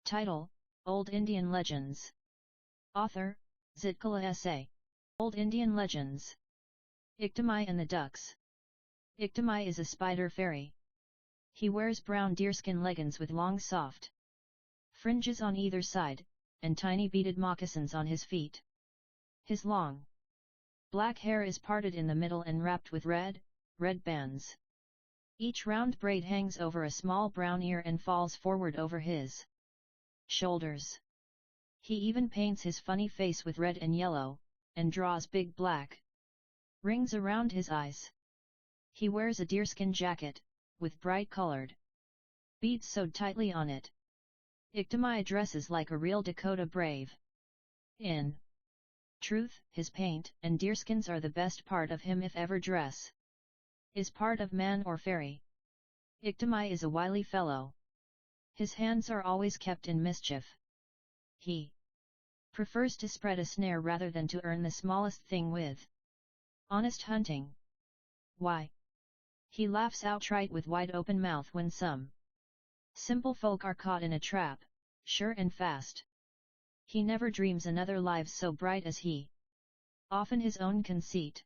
Title: Old Indian Legends. Author: Zitkala-Sa. Old Indian Legends. Iktamai and the Ducks. Iktamai is a spider fairy. He wears brown deerskin leggings with long soft fringes on either side, and tiny beaded moccasins on his feet. His long black hair is parted in the middle and wrapped with red bands. Each round braid hangs over a small brown ear and falls forward over his shoulders. He even paints his funny face with red and yellow, and draws big black rings around his eyes. He wears a deerskin jacket, with bright colored beads sewed tightly on it. Iktamai dresses like a real Dakota brave. In truth, his paint and deerskins are the best part of him if ever dress is part of man or fairy. Iktamai is a wily fellow. His hands are always kept in mischief. He prefers to spread a snare rather than to earn the smallest thing with honest hunting. Why? He laughs outright with wide open mouth when some simple folk are caught in a trap, sure and fast. He never dreams another lives so bright as he. Often his own conceit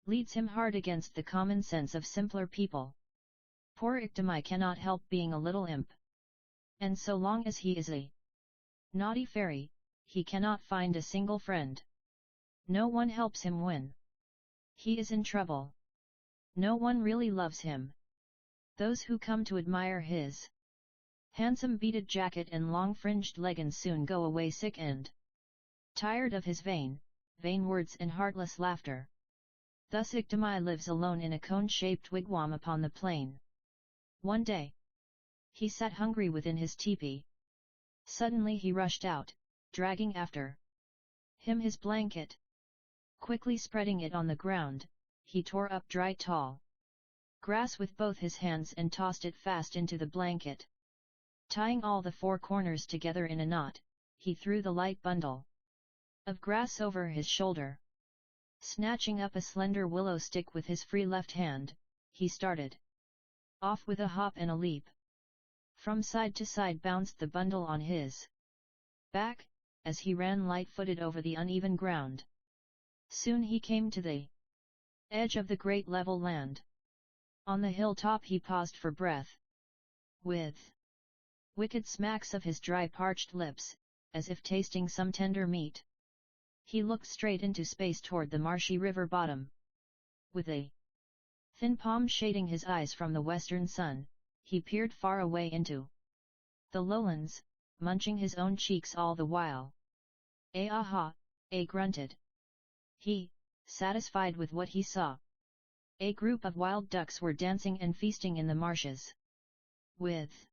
leads him hard against the common sense of simpler people. Poor Iktamai cannot help being a little imp. And so long as he is a naughty fairy, he cannot find a single friend. No one helps him when he is in trouble. No one really loves him. Those who come to admire his handsome beaded jacket and long fringed leggings soon go away sick and tired of his vain words and heartless laughter. Thus Iktamai lives alone in a cone-shaped wigwam upon the plain. One day, he sat hungry within his teepee. Suddenly he rushed out, dragging after him his blanket. Quickly spreading it on the ground, he tore up dry tall grass with both his hands and tossed it fast into the blanket. Tying all the four corners together in a knot, he threw the light bundle of grass over his shoulder. Snatching up a slender willow stick with his free left hand, he started off with a hop and a leap. From side to side bounced the bundle on his back, as he ran light-footed over the uneven ground. Soon he came to the edge of the great level land. On the hilltop he paused for breath. With wicked smacks of his dry parched lips, as if tasting some tender meat, he looked straight into space toward the marshy river bottom. With a thin palm shading his eyes from the western sun, he peered far away into the lowlands, munching his own cheeks all the while. "Ah-aha," grunted he, satisfied with what he saw. A group of wild ducks were dancing and feasting in the marshes. With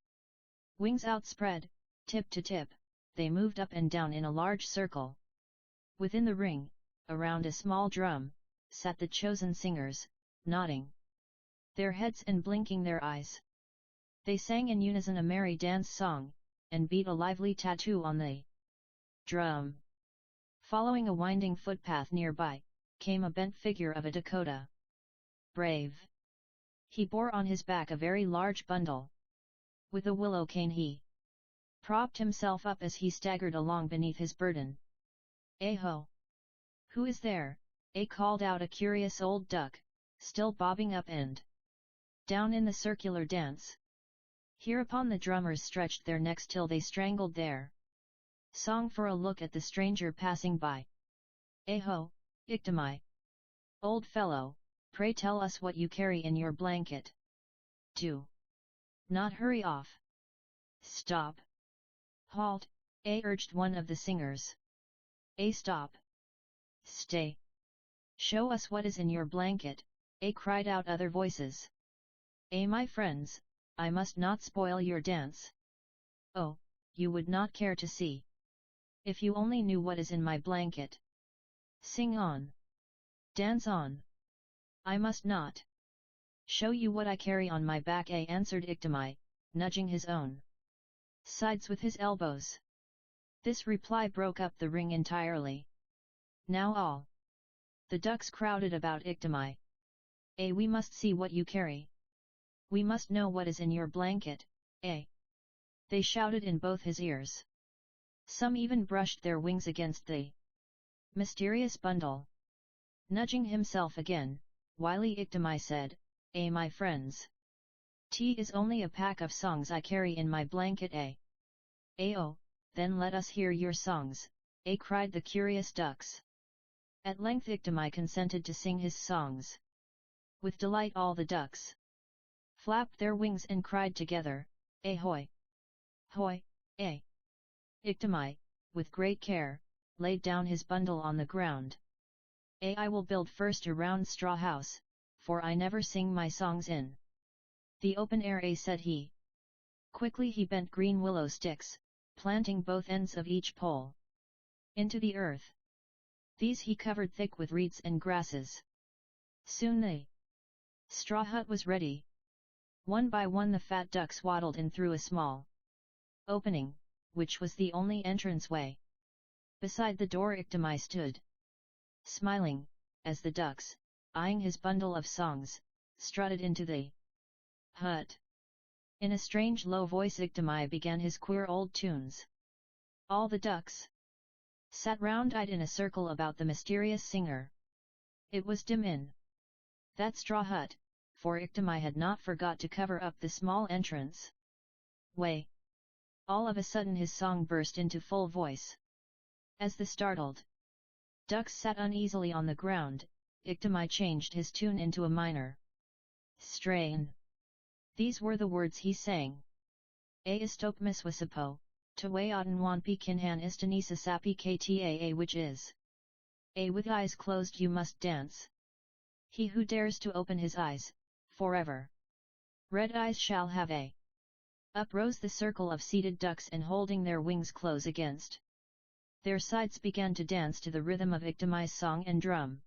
wings outspread, tip to tip, they moved up and down in a large circle. Within the ring, around a small drum, sat the chosen singers, nodding their heads and blinking their eyes. They sang in unison a merry dance song, and beat a lively tattoo on the drum. Following a winding footpath nearby, came a bent figure of a Dakota brave. He bore on his back a very large bundle. With a willow cane he propped himself up as he staggered along beneath his burden. "Ho! Who is there?" called out a curious old duck, still bobbing up and down in the circular dance. Hereupon the drummers stretched their necks till they strangled their song for a look at the stranger passing by. "Ho, Iktamai! Old fellow, pray tell us what you carry in your blanket. Do not hurry off. Stop! Halt!" urged one of the singers. Stop! Stay! Show us what is in your blanket," cried out other voices. My friends, I must not spoil your dance. Oh, you would not care to see. If you only knew what is in my blanket. Sing on. Dance on. I must not show you what I carry on my back, answered Iktamai, nudging his own sides with his elbows. This reply broke up the ring entirely. Now all the ducks crowded about Iktamai. We must see what you carry. We must know what is in your blanket, They shouted in both his ears. Some even brushed their wings against the mysterious bundle. Nudging himself again, wily Iktimai said, my friends. Tea is only a pack of songs I carry in my blanket oh, then let us hear your songs, cried the curious ducks. At length Iktimai consented to sing his songs. With delight all the ducks flapped their wings and cried together, hoy! Hoy! Iktimai, with great care, laid down his bundle on the ground. I will build first a round straw house, for I never sing my songs in the open air, said he. Quickly he bent green willow sticks, planting both ends of each pole into the earth. These he covered thick with reeds and grasses. Soon the straw hut was ready. One by one the fat ducks waddled in through a small opening, which was the only entranceway. Beside the door Iktimai stood, smiling, as the ducks, eyeing his bundle of songs, strutted into the hut. In a strange low voice Iktimai began his queer old tunes. All the ducks sat round-eyed in a circle about the mysterious singer. It was dim in that straw hut, for Iktimai had not forgot to cover up the small entrance way. All of a sudden his song burst into full voice. As the startled ducks sat uneasily on the ground, Iktimai changed his tune into a minor strain. These were the words he sang. Istok miswasipo, Tawayatan wanpi kinhan istanisa sapi ktaa, which is, with eyes closed you must dance. He who dares to open his eyes, forever red eyes shall have. Up rose the circle of seated ducks and holding their wings close against their sides began to dance to the rhythm of Iktimai's song and drum.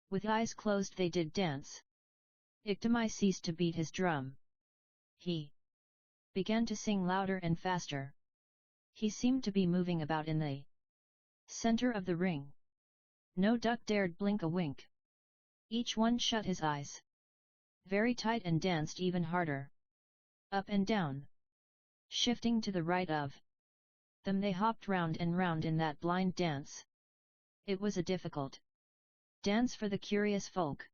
With eyes closed they did dance. Iktimai ceased to beat his drum. He began to sing louder and faster. He seemed to be moving about in the center of the ring. No duck dared blink a wink. Each one shut his eyes very tight and danced even harder. Up and down, shifting to the right of them, they hopped round and round in that blind dance. It was a difficult dance for the curious folk.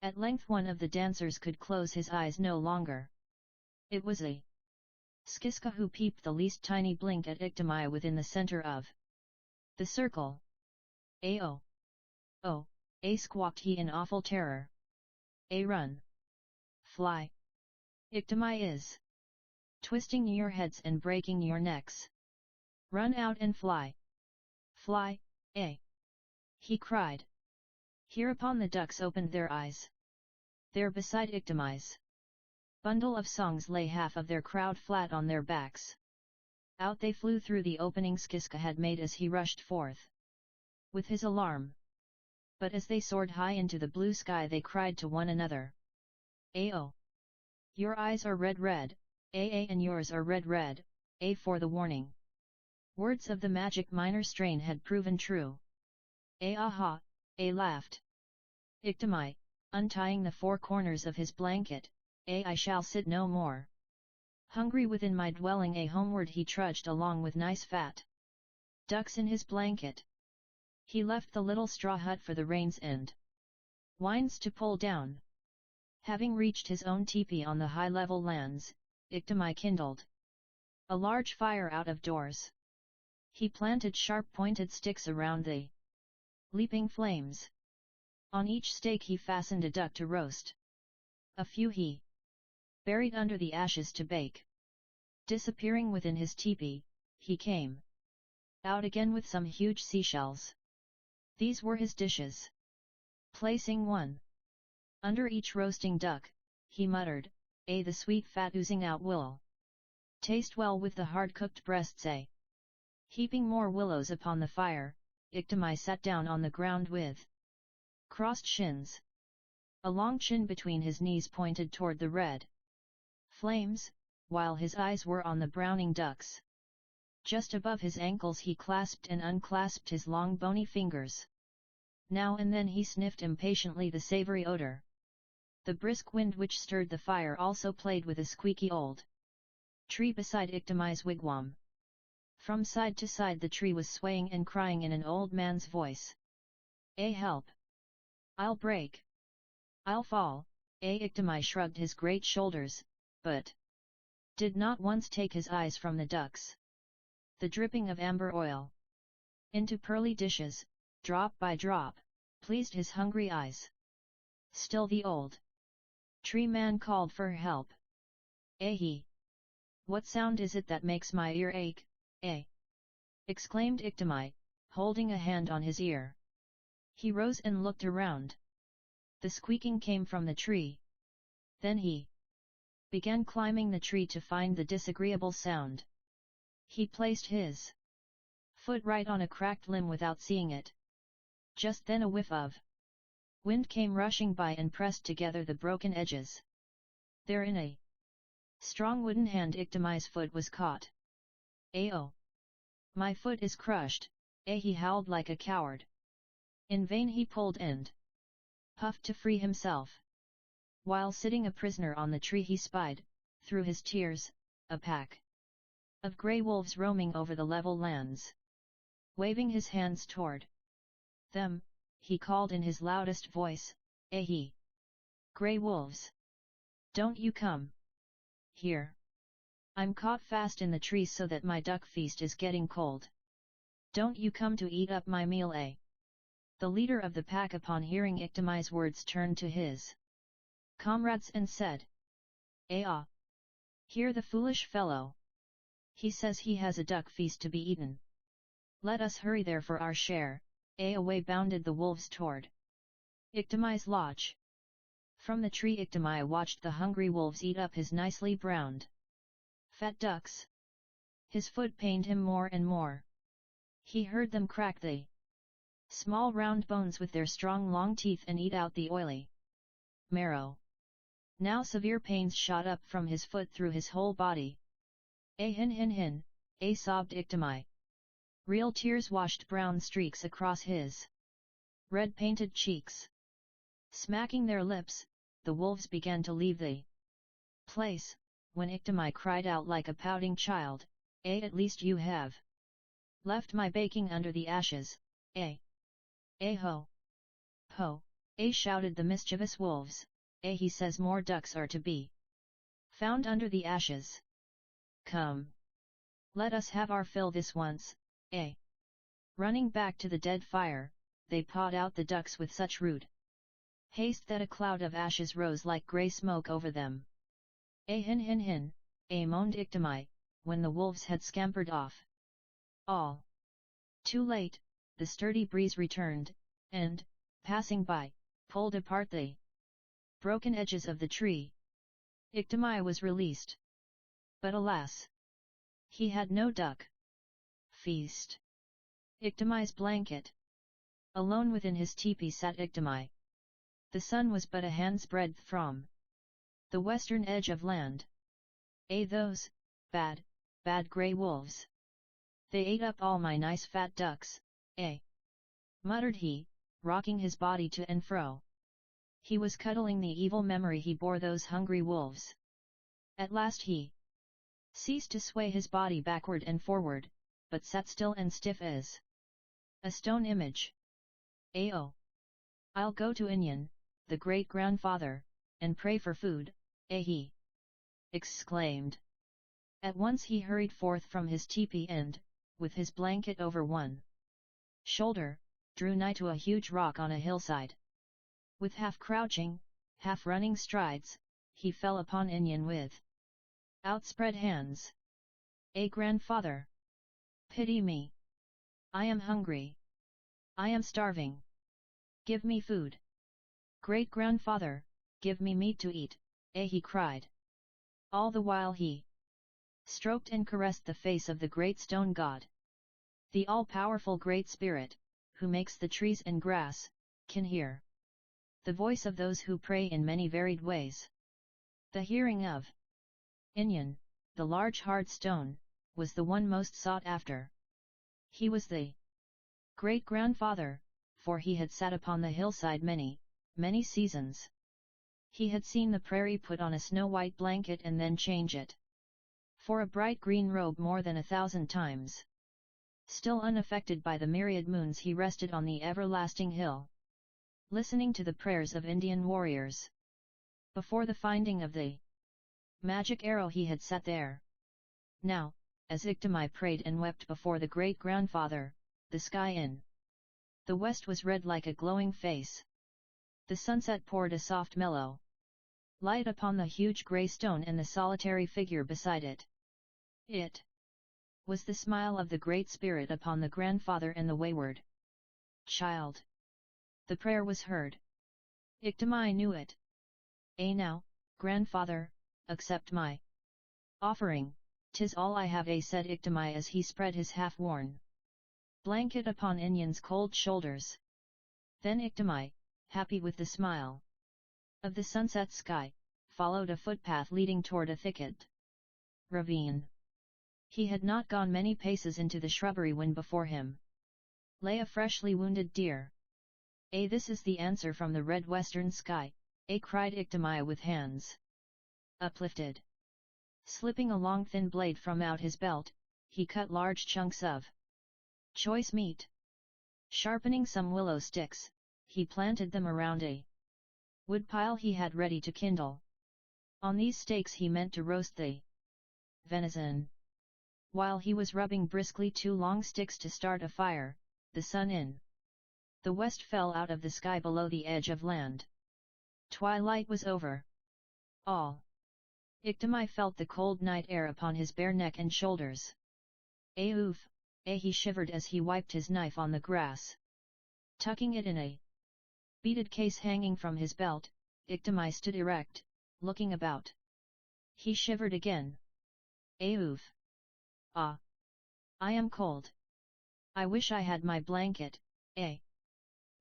At length one of the dancers could close his eyes no longer. It was a Skiska who peeped the least tiny blink at Iktimai within the center of the circle. Oh! Oh! Squawked he in awful terror. Run! Fly! Iktimai is twisting your heads and breaking your necks. Run out and fly! Fly, he cried. Hereupon the ducks opened their eyes. There beside Iktimai's bundle of songs lay half of their crowd flat on their backs. Out they flew through the opening Skiska had made as he rushed forth with his alarm. But as they soared high into the blue sky they cried to one another. Oh! Your eyes are red red, and yours are red red, for the warning. Words of the magic minor strain had proven true. Aha! Laughed Iktimai, untying the four corners of his blanket. I shall sit no more hungry within my dwelling. Homeward he trudged along with nice fat ducks in his blanket. He left the little straw hut for the reins and winds to pull down. Having reached his own teepee on the high level lands, Iktimai kindled a large fire out of doors. He planted sharp-pointed sticks around the leaping flames. On each stake he fastened a duck to roast. A few he buried under the ashes to bake. Disappearing within his teepee, he came out again with some huge seashells. These were his dishes. Placing one under each roasting duck, he muttered, the sweet fat oozing out will taste well with the hard-cooked breasts. Heaping more willows upon the fire, Iktimai sat down on the ground with crossed shins. A long chin between his knees pointed toward the red flames, while his eyes were on the browning ducks. Just above his ankles he clasped and unclasped his long bony fingers. Now and then he sniffed impatiently the savory odor. The brisk wind which stirred the fire also played with a squeaky old Tree beside Iktimai's wigwam. From side to side the tree was swaying and crying in an old man's voice. Help! I'll break! I'll fall! Iktimai shrugged his great shoulders, but did not once take his eyes from the ducks. The dripping of amber oil into pearly dishes, drop by drop, pleased his hungry eyes. Still the old tree man called for help. Ahi! What sound is it that makes my ear ache, exclaimed Iktimai, holding a hand on his ear. He rose and looked around. The squeaking came from the tree. Then he began climbing the tree to find the disagreeable sound. He placed his foot right on a cracked limb without seeing it. Just then a whiff of wind came rushing by and pressed together the broken edges. There in a strong wooden hand Iktimai's foot was caught. Oh! My foot is crushed, he howled like a coward. In vain he pulled and puffed to free himself. While sitting a prisoner on the tree he spied, through his tears, a pack of grey wolves roaming over the level lands. Waving his hands toward them, he called in his loudest voice, Ahi! Grey wolves! Don't you come here! I'm caught fast in the tree so that my duck feast is getting cold. Don't you come to eat up my meal, The leader of the pack upon hearing Iktimai's words turned to his comrades and said, Hear the foolish fellow! He says he has a duck feast to be eaten. Let us hurry there for our share. Away bounded the wolves toward Iktimai's lodge. From the tree Iktimai watched the hungry wolves eat up his nicely browned fat ducks. His foot pained him more and more. He heard them crack the small round bones with their strong long teeth and eat out the oily marrow. Now severe pains shot up from his foot through his whole body. Hin, sobbed Iktimai. Real tears washed brown streaks across his red-painted cheeks. Smacking their lips, the wolves began to leave the place, when Iktimai cried out like a pouting child, at least you have left my baking under the ashes, ho! Ho! Shouted the mischievous wolves, he says more ducks are to be found under the ashes. Come! Let us have our fill this once, Running back to the dead fire, they pawed out the ducks with such rude haste that a cloud of ashes rose like grey smoke over them. Hin, moaned Iktimai, when the wolves had scampered off. All too late, the sturdy breeze returned, and, passing by, pulled apart the broken edges of the tree. Iktimai was released. But alas! He had no duck feast. Iktimai's blanket. Alone within his teepee sat Iktimai. The sun was but a hand's breadth from the western edge of land. Those bad grey wolves! They ate up all my nice fat ducks, muttered he, rocking his body to and fro. He was cuddling the evil memory he bore those hungry wolves. At last he ceased to sway his body backward and forward, but sat still and stiff as a stone image. I'll go to Inyan, the great-grandfather, and pray for food, he exclaimed. At once he hurried forth from his teepee and, with his blanket over one shoulder, drew nigh to a huge rock on a hillside. With half-crouching, half-running strides, he fell upon Inyan with outspread hands. Grandfather! Pity me! I am hungry! I am starving! Give me food! Great-grandfather, give me meat to eat, he cried. All the while he stroked and caressed the face of the great stone god. The all-powerful Great Spirit, who makes the trees and grass, can hear the voice of those who pray in many varied ways. The hearing of Inyan, the large hard stone, was the one most sought after. He was the great-grandfather, for he had sat upon the hillside many seasons. He had seen the prairie put on a snow-white blanket and then change it for a bright green robe more than 1,000 times. Still unaffected by the myriad moons, he rested on the everlasting hill, listening to the prayers of Indian warriors. Before the finding of the magic arrow he had sat there. Now, as Iktimai prayed and wept before the great-grandfather, the sky in the west was red like a glowing face. The sunset poured a soft mellow light upon the huge grey stone and the solitary figure beside it. It was the smile of the Great Spirit upon the grandfather and the wayward child. The prayer was heard. Iktimai knew it. Now, grandfather, accept my offering, 'tis all I have, said Iktimai as he spread his half-worn blanket upon Inyan's cold shoulders. Then Iktimai, happy with the smile of the sunset sky, followed a footpath leading toward a thicket ravine. He had not gone many paces into the shrubbery when before him lay a freshly wounded deer. This is the answer from the red western sky, cried Iktimai with hands uplifted. Slipping a long thin blade from out his belt, he cut large chunks of choice meat. Sharpening some willow sticks, he planted them around a woodpile he had ready to kindle. On these stakes he meant to roast the venison. While he was rubbing briskly 2 long sticks to start a fire, the sun in the west fell out of the sky below the edge of land. Twilight was over. All. Iktimai felt the cold night air upon his bare neck and shoulders. Oof! He shivered as he wiped his knife on the grass. Tucking it in a beaded case hanging from his belt, Iktimai stood erect, looking about. He shivered again. Oof! Ah! I am cold. I wish I had my blanket,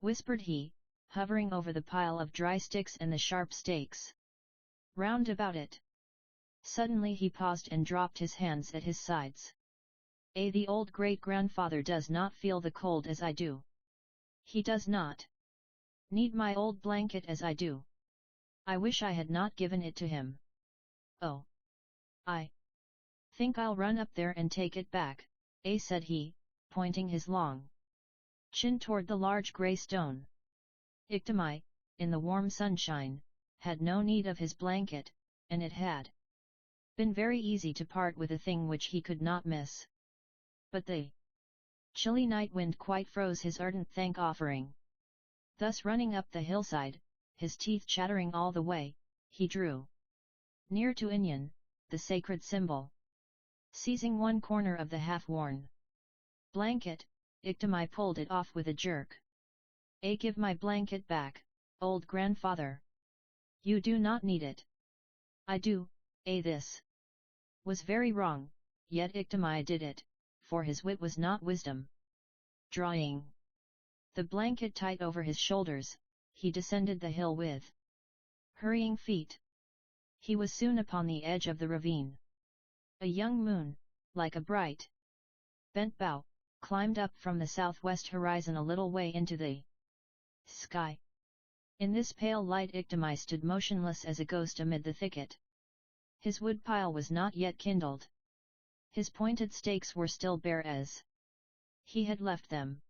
whispered he, hovering over the pile of dry sticks and the sharp stakes round about it. Suddenly he paused and dropped his hands at his sides. The old great-grandfather does not feel the cold as I do. He does not need my old blanket as I do. I wish I had not given it to him. Oh! I think I'll run up there and take it back, said he, pointing his long chin toward the large grey stone. Iktimai, in the warm sunshine, had no need of his blanket, and it had been very easy to part with a thing which he could not miss. But the chilly night wind quite froze his ardent thank-offering. Thus running up the hillside, his teeth chattering all the way, he drew near to Inyan, the sacred symbol. Seizing one corner of the half-worn blanket, Iktimai pulled it off with a jerk. Give my blanket back, old grandfather. You do not need it. I do, this was very wrong, yet Iktimai did it, for his wit was not wisdom. Drawing the blanket tight over his shoulders, he descended the hill with hurrying feet. He was soon upon the edge of the ravine. A young moon, like a bright bent bow, climbed up from the southwest horizon a little way into the sky. In this pale light Iktimai stood motionless as a ghost amid the thicket. His woodpile was not yet kindled. His pointed stakes were still bare as he had left them.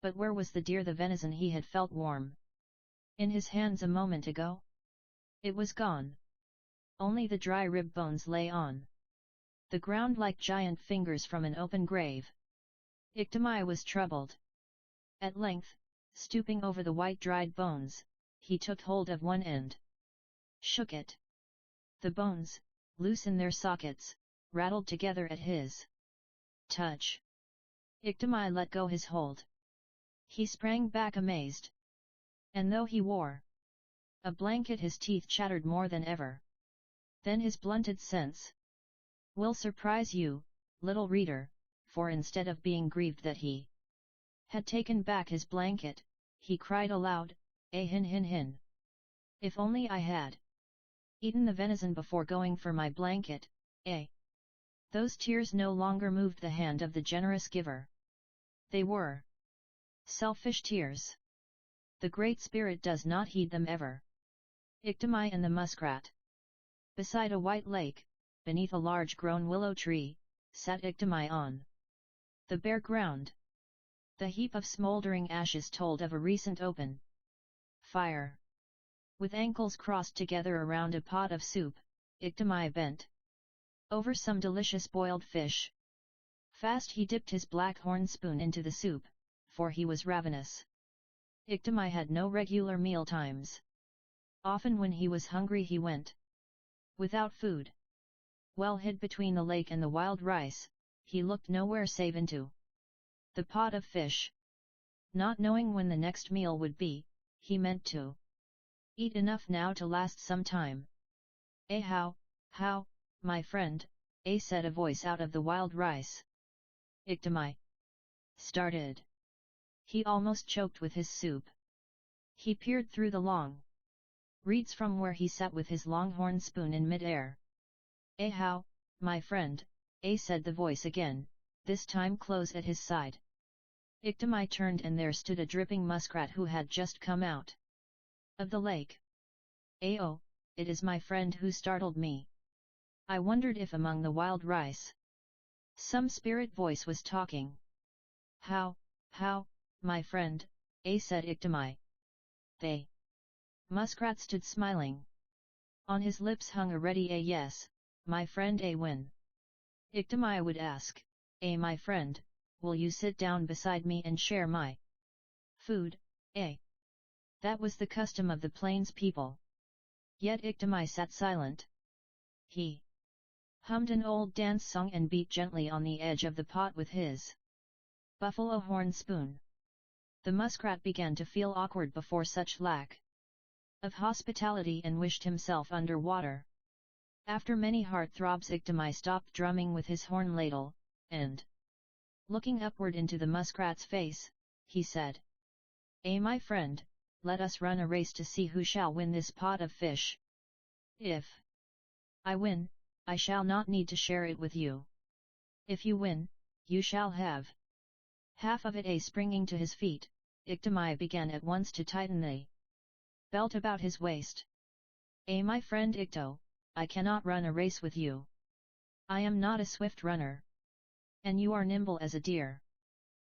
But where was the deer, the venison he had felt warm in his hands a moment ago? It was gone. Only the dry rib bones lay on the ground like giant fingers from an open grave. Iktimai was troubled. At length, stooping over the white dried bones, he took hold of one end. Shook it. The bones, loose in their sockets, rattled together at his touch. Iktimai let go his hold. He sprang back amazed. And though he wore a blanket, his teeth chattered more than ever. Then his blunted sense will surprise you, little reader, for instead of being grieved that he had taken back his blanket, he cried aloud, hin hin hin. If only I had eaten the venison before going for my blanket, Those tears no longer moved the hand of the generous giver. They were selfish tears. The Great Spirit does not heed them ever. Iktimai and the muskrat. Beside a white lake, beneath a large-grown willow tree, sat Iktimai on the bare ground. The heap of smoldering ashes told of a recent open fire. With ankles crossed together around a pot of soup, Iktimai bent over some delicious boiled fish. Fast he dipped his black horn spoon into the soup, for he was ravenous. Iktimai had no regular meal times. Often when he was hungry he went without food. Well hid between the lake and the wild rice, he looked nowhere save into the pot of fish. Not knowing when the next meal would be, he meant to eat enough now to last some time. How, my friend, said a voice out of the wild rice. Iktimai started. He almost choked with his soup. He peered through the long reeds from where he sat with his longhorn spoon in mid-air. How, my friend, said the voice again, this time close at his side. Iktimai turned and there stood a dripping muskrat who had just come out of the lake. Oh, it is my friend who startled me. I wondered if among the wild rice some spirit voice was talking. How, my friend, said Iktimai. The muskrat stood smiling. On his lips hung a ready yes, my friend when Iktimai would ask, my friend, will you sit down beside me and share my food, That was the custom of the plains people. Yet Iktimai sat silent. He hummed an old dance song and beat gently on the edge of the pot with his buffalo horn spoon. The muskrat began to feel awkward before such lack of hospitality and wished himself under water. After many heart-throbs Iktimai stopped drumming with his horn ladle, and looking upward into the muskrat's face, he said, my friend, let us run a race to see who shall win this pot of fish. If I win, I shall not need to share it with you. If you win, you shall have half of it. Springing to his feet, Iktimai began at once to tighten the belt about his waist. My friend Ikto, I cannot run a race with you. I am not a swift runner. And you are nimble as a deer.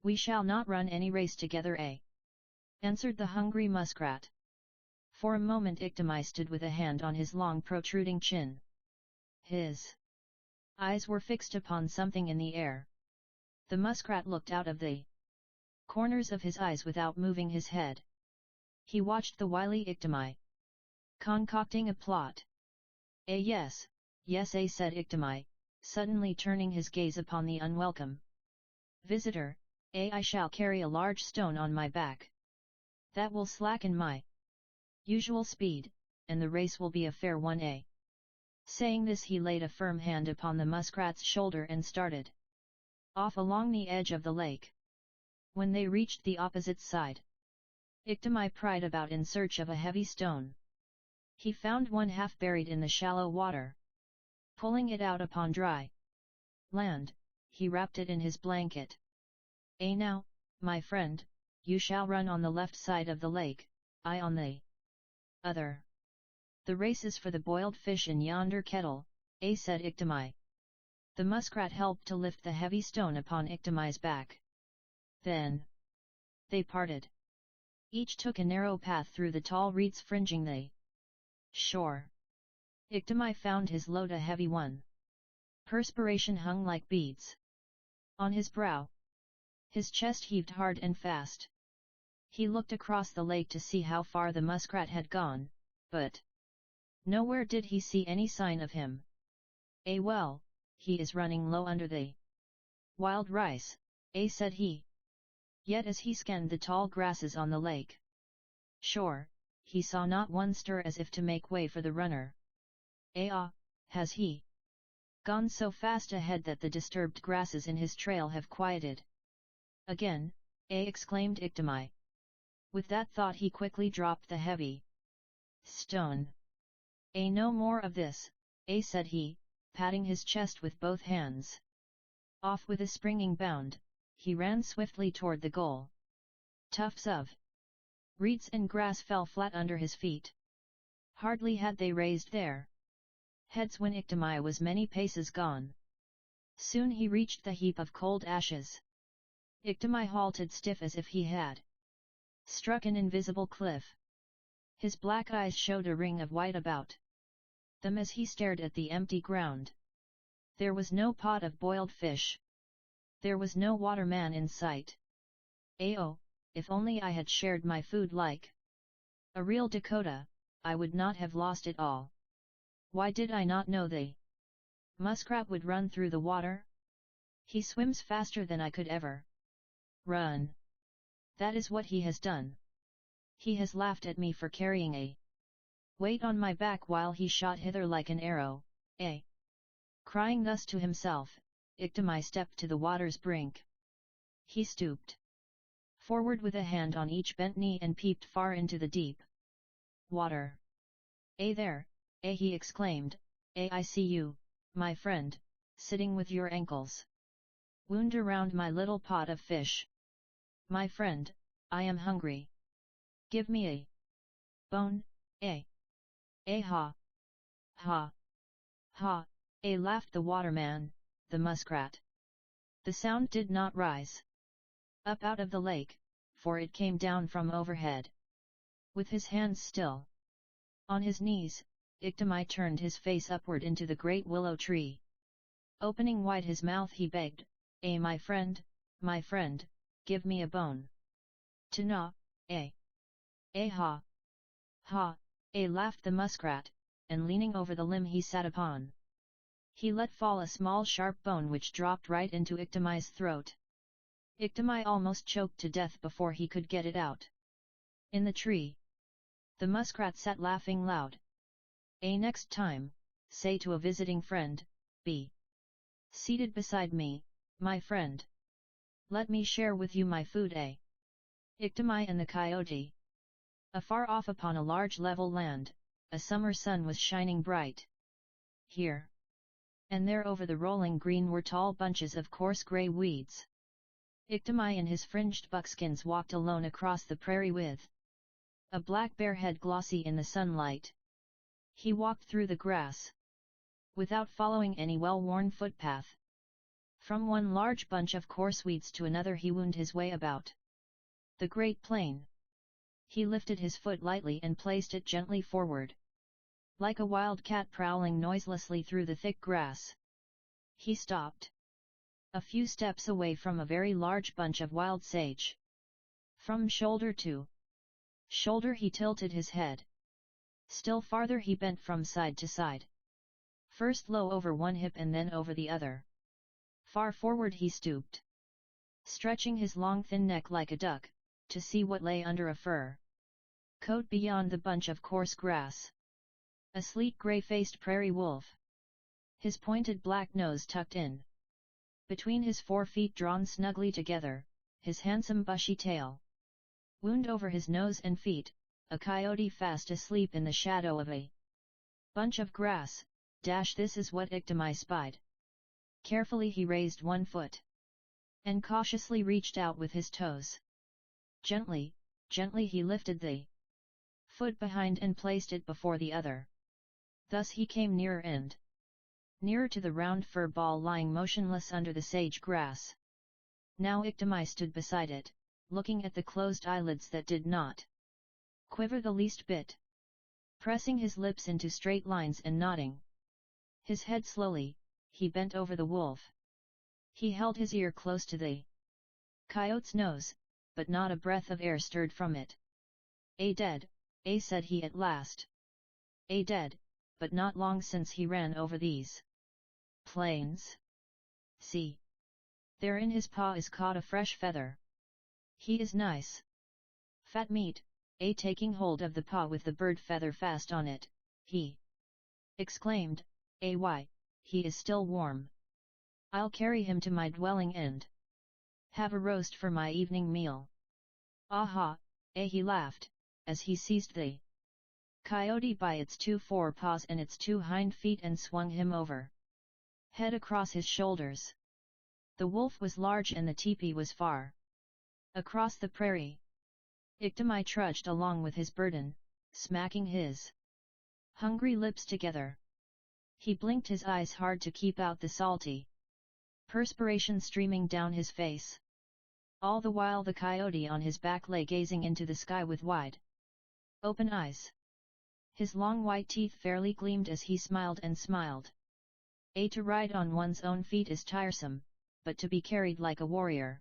We shall not run any race together, answered the hungry muskrat. For a moment Iktimai stood with a hand on his long protruding chin. His eyes were fixed upon something in the air. The muskrat looked out of the corners of his eyes without moving his head. He watched the wily Iktimai concocting a plot. Yes, said Iktimai, suddenly turning his gaze upon the unwelcome visitor. I shall carry a large stone on my back. That will slacken my usual speed, and the race will be a fair one. Saying this he laid a firm hand upon the muskrat's shoulder and started off along the edge of the lake. When they reached the opposite side, Iktimai pried about in search of a heavy stone. He found one half buried in the shallow water. Pulling it out upon dry land, he wrapped it in his blanket. Now, my friend, you shall run on the left side of the lake, I on the other. The race is for the boiled fish in yonder kettle, said Iktimai. The muskrat helped to lift the heavy stone upon Iktimai's back. Then they parted. Each took a narrow path through the tall reeds fringing the shore. Iktimai found his load a heavy one. Perspiration hung like beads on his brow. His chest heaved hard and fast. He looked across the lake to see how far the muskrat had gone, but nowhere did he see any sign of him. Well, he is running low under the wild rice, said he. Yet as he scanned the tall grasses on the lake shore, he saw not one stir as if to make way for the runner. Has he gone so fast ahead that the disturbed grasses in his trail have quieted again, exclaimed Iktimai. With that thought he quickly dropped the heavy stone. No more of this, said he, patting his chest with both hands. Off with a springing bound, he ran swiftly toward the goal. Tufts of reeds and grass fell flat under his feet. Hardly had they raised their heads when Iktomi was many paces gone. Soon he reached the heap of cold ashes. Iktomi halted stiff as if he had struck an invisible cliff. His black eyes showed a ring of white about them as he stared at the empty ground. There was no pot of boiled fish. There was no waterman in sight. Oh, if only I had shared my food like a real Dakota, I would not have lost it all. Why did I not know the muskrat would run through the water? He swims faster than I could ever run. That is what he has done. He has laughed at me for carrying a weight on my back while he shot hither like an arrow, eh? Crying thus to himself, Iktomi stepped to the water's brink. He stooped forward with a hand on each bent knee and peeped far into the deep water. There, he exclaimed, I see you, my friend, sitting with your ankles wound around my little pot of fish. My friend, I am hungry. Give me a bone, ha, ha, ha, laughed the waterman, the muskrat. The sound did not rise up out of the lake, for it came down from overhead. With his hands still on his knees, Iktomi turned his face upward into the great willow tree. Opening wide his mouth he begged, my friend, give me a bone to gnaw, ha, ha, laughed the muskrat, and leaning over the limb he sat upon, he let fall a small sharp bone which dropped right into Iktomi's throat. Iktomi almost choked to death before he could get it out. In the tree, the muskrat sat laughing loud. Next time, say to a visiting friend, be seated beside me, my friend. Let me share with you my food. Iktomi and the coyote. Afar off upon a large level land, a summer sun was shining bright. Here and there over the rolling green were tall bunches of coarse grey weeds. Iktomi in his fringed buckskins walked alone across the prairie with a black bear head glossy in the sunlight. He walked through the grass without following any well-worn footpath. From one large bunch of coarse weeds to another he wound his way about the great plain. He lifted his foot lightly and placed it gently forward, like a wild cat prowling noiselessly through the thick grass. He stopped a few steps away from a very large bunch of wild sage. From shoulder to shoulder he tilted his head. Still farther he bent from side to side. First low over one hip and then over the other. Far forward he stooped, stretching his long thin neck like a duck, to see what lay under a fur coat beyond the bunch of coarse grass. A sleek grey-faced prairie wolf. His pointed black nose tucked in between his 4 feet drawn snugly together, his handsome bushy tail wound over his nose and feet, a coyote fast asleep in the shadow of a bunch of grass. This is what Iktomi spied. Carefully he raised one foot and cautiously reached out with his toes. Gently, gently he lifted the foot behind and placed it before the other. Thus he came nearer and nearer to the round fur ball lying motionless under the sage grass. Now Iktomi stood beside it, looking at the closed eyelids that did not quiver the least bit. Pressing his lips into straight lines and nodding his head slowly, he bent over the wolf. He held his ear close to the coyote's nose, but not a breath of air stirred from it. Dead, said he at last. Dead, but not long since he ran over these plains. See, there in his paw is caught a fresh feather. He is nice. Fat meat, taking hold of the paw with the bird feather fast on it, he exclaimed, why, he is still warm. I'll carry him to my dwelling and have a roast for my evening meal. Aha, he laughed, as he seized the coyote by its 2 forepaws and its 2 hind feet and swung him over head across his shoulders. The wolf was large and the teepee was far across the prairie. Iktomi trudged along with his burden, smacking his hungry lips together. He blinked his eyes hard to keep out the salty perspiration streaming down his face. All the while the coyote on his back lay gazing into the sky with wide open eyes. His long white teeth fairly gleamed as he smiled and smiled. To ride on one's own feet is tiresome, but to be carried like a warrior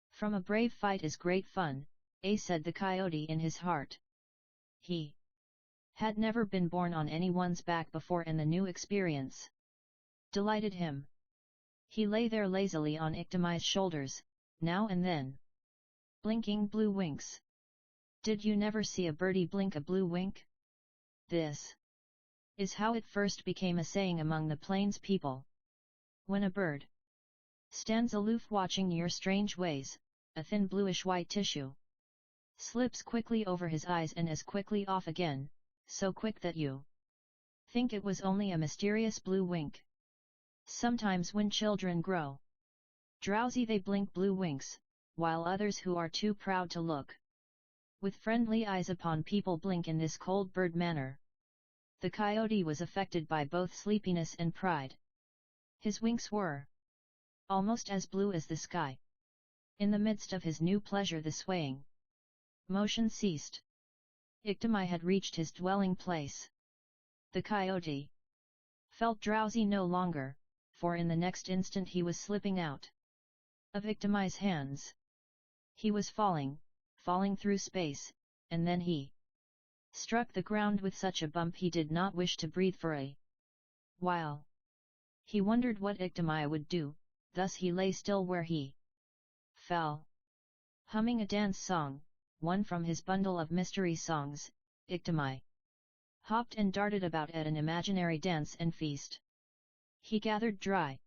from a brave fight is great fun, said the coyote in his heart. He had never been borne on anyone's back before, and the new experience delighted him. He lay there lazily on Iktimai's shoulders, now and then blinking blue winks. Did you never see a birdie blink a blue wink? This is how it first became a saying among the plains people. When a bird stands aloof watching your strange ways, a thin bluish-white tissue slips quickly over his eyes and as quickly off again, so quick that you think it was only a mysterious blue wink. Sometimes when children grow drowsy they blink blue winks, while others who are too proud to look with friendly eyes upon people blink in this cold bird manner. The coyote was affected by both sleepiness and pride. His winks were almost as blue as the sky. In the midst of his new pleasure the swaying motion ceased. Iktimai had reached his dwelling place. The coyote felt drowsy no longer, for in the next instant he was slipping out of Iktimai's hands. He was falling through space, and then he struck the ground with such a bump he did not wish to breathe for a while. He wondered what Iktimai would do, thus he lay still where he fell. Humming a dance song, one from his bundle of mystery songs, Iktimai hopped and darted about at an imaginary dance and feast. He gathered dry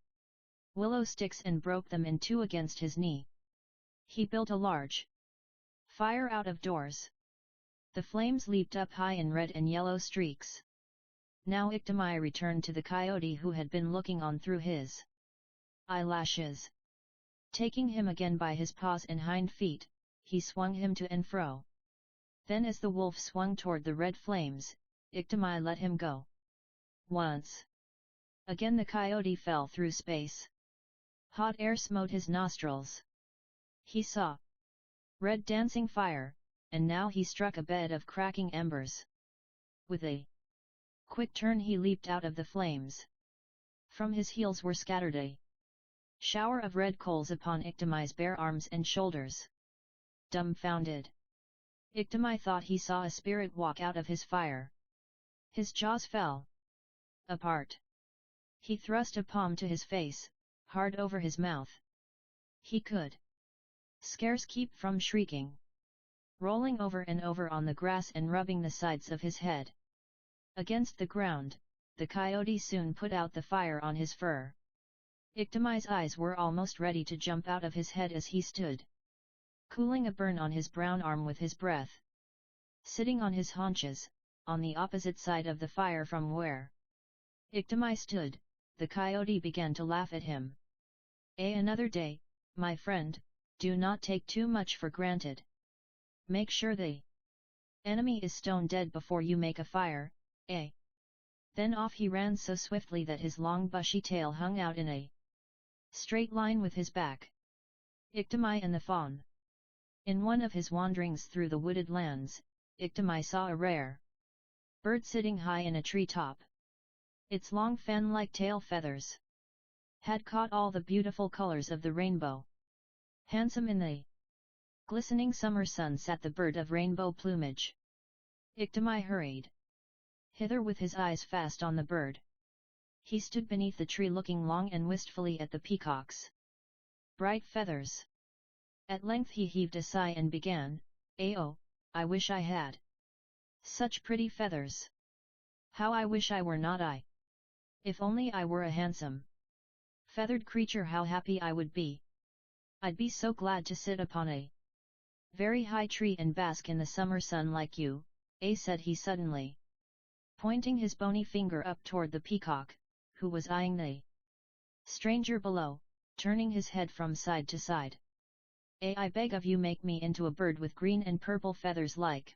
willow sticks and broke them in two against his knee. He built a large fire out of doors. The flames leaped up high in red and yellow streaks. Now Iktimai returned to the coyote who had been looking on through his eyelashes. Taking him again by his paws and hind feet, he swung him to and fro. Then as the wolf swung toward the red flames, Iktimai let him go. Once again the coyote fell through space. Hot air smote his nostrils. He saw red dancing fire, and now he struck a bed of cracking embers. With a quick turn he leaped out of the flames. From his heels were scattered a shower of red coals upon Iktimai's bare arms and shoulders. Dumbfounded, Iktimai thought he saw a spirit walk out of his fire. His jaws fell apart. He thrust a palm to his face, hard over his mouth. He could scarce keep from shrieking, rolling over and over on the grass and rubbing the sides of his head against the ground. The coyote soon put out the fire on his fur. Iktimai's eyes were almost ready to jump out of his head as he stood cooling a burn on his brown arm with his breath. Sitting on his haunches, on the opposite side of the fire from where Iktimai stood, the coyote began to laugh at him. Another day, my friend, do not take too much for granted. Make sure the enemy is stone dead before you make a fire, Then off he ran so swiftly that his long bushy tail hung out in a straight line with his back. Iktimai and the fawn. In one of his wanderings through the wooded lands, Iktimai saw a rare bird sitting high in a tree top. Its long fan-like tail feathers had caught all the beautiful colors of the rainbow. Handsome in the glistening summer sun sat the bird of rainbow plumage. Iktimai hurried hither with his eyes fast on the bird. He stood beneath the tree looking long and wistfully at the peacock's bright feathers. At length he heaved a sigh and began, "Oh, I wish I had such pretty feathers. How I wish I were not I. If only I were a handsome feathered creature, how happy I would be. I'd be so glad to sit upon a very high tree and bask in the summer sun like you," said he suddenly, pointing his bony finger up toward the peacock, who was eyeing the stranger below, turning his head from side to side. I beg of you, make me into a bird with green and purple feathers like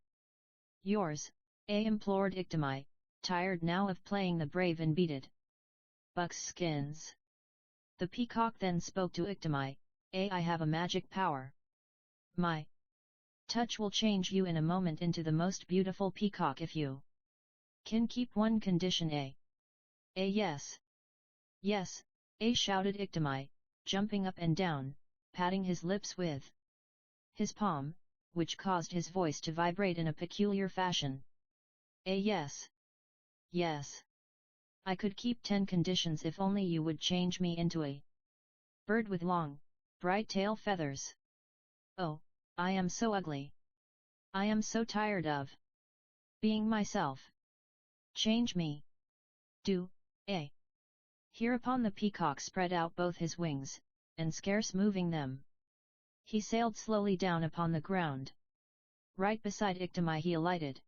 yours, implored Iktimai, tired now of playing the brave and beat it. buck's skins. The peacock then spoke to Iktimai, I have a magic power. My touch will change you in a moment into the most beautiful peacock if you can keep one condition. Yes. Yes, shouted Iktimai, jumping up and down, patting his lips with his palm, which caused his voice to vibrate in a peculiar fashion. Yes. Yes. I could keep 10 conditions if only you would change me into a bird with long, bright tail feathers. Oh, I am so ugly. I am so tired of being myself. Change me. Do, Hereupon the peacock spread out both his wings, and scarce moving them, he sailed slowly down upon the ground. Right beside Iktimai he alighted.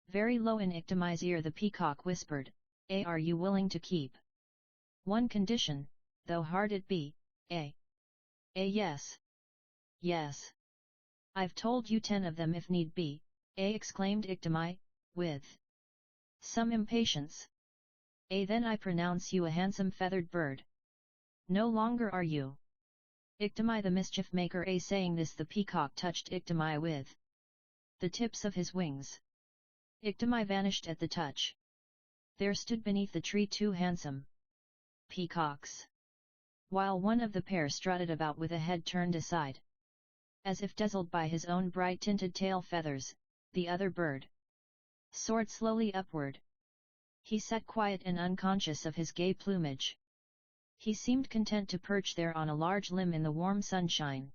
Very low in Iktimai's ear the peacock whispered, are you willing to keep one condition, though hard it be, yes. Yes. I've told you 10 of them if need be, exclaimed Iktimai, with some impatience. Then I pronounce you a handsome feathered bird. No longer are you Iktimai the mischief maker. Saying this the peacock touched Iktimai with the tips of his wings. Iktimai vanished at the touch. There stood beneath the tree 2 handsome peacocks, while one of the pair strutted about with a head turned aside, as if dazzled by his own bright tinted tail feathers. The other bird soared slowly upward. He sat quiet and unconscious of his gay plumage. He seemed content to perch there on a large limb in the warm sunshine.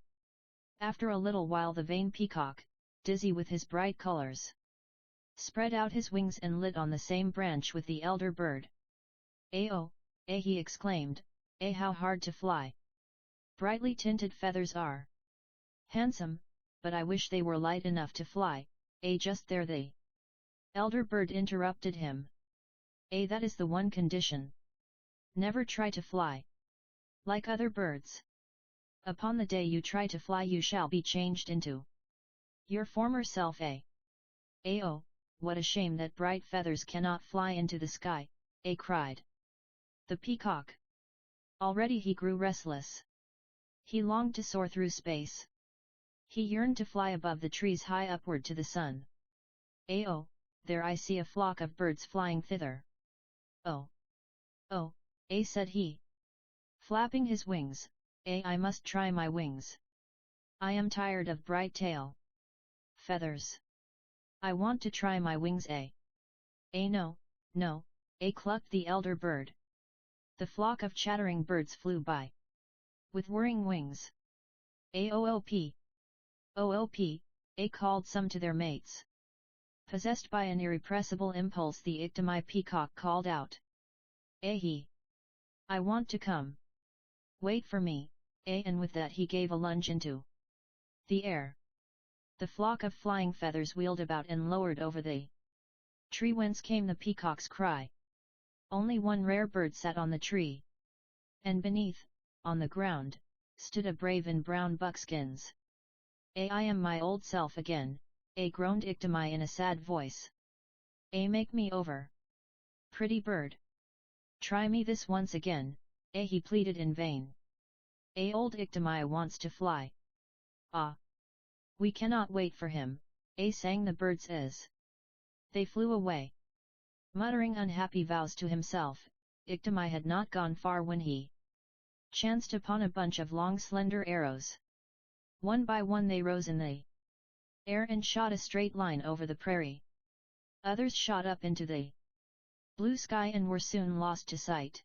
After a little while the vain peacock, dizzy with his bright colors, spread out his wings and lit on the same branch with the elder bird. Oh, he exclaimed, how hard to fly. Brightly tinted feathers are handsome, but I wish they were light enough to fly. Just there the elder bird interrupted him. That is the one condition. Never try to fly like other birds. Upon the day you try to fly you shall be changed into your former self. Oh, what a shame that bright feathers cannot fly into the sky, cried the peacock. Already he grew restless. He longed to soar through space. He yearned to fly above the trees high upward to the sun. Oh, there I see a flock of birds flying thither. Oh, said he, flapping his wings, I must try my wings. I am tired of bright tail feathers. I want to try my wings. No, clucked the elder bird. The flock of chattering birds flew by with whirring wings. Oop, called some to their mates. Possessed by an irrepressible impulse the Iktimai peacock called out. I want to come. Wait for me, and with that he gave a lunge into the air. The flock of flying feathers wheeled about and lowered over the tree whence came the peacock's cry. Only one rare bird sat on the tree. And beneath, on the ground, stood a brave in brown buckskins. I am my old self again, groaned Iktimai in a sad voice. Make me over. Pretty bird. Try me this once again, he pleaded in vain. Old Iktimai wants to fly. Ah! We cannot wait for him, sang the birds as they flew away. Muttering unhappy vows to himself, Iktimai had not gone far when he chanced upon a bunch of long slender arrows. One by one they rose in the air and shot a straight line over the prairie. Others shot up into the blue sky and were soon lost to sight.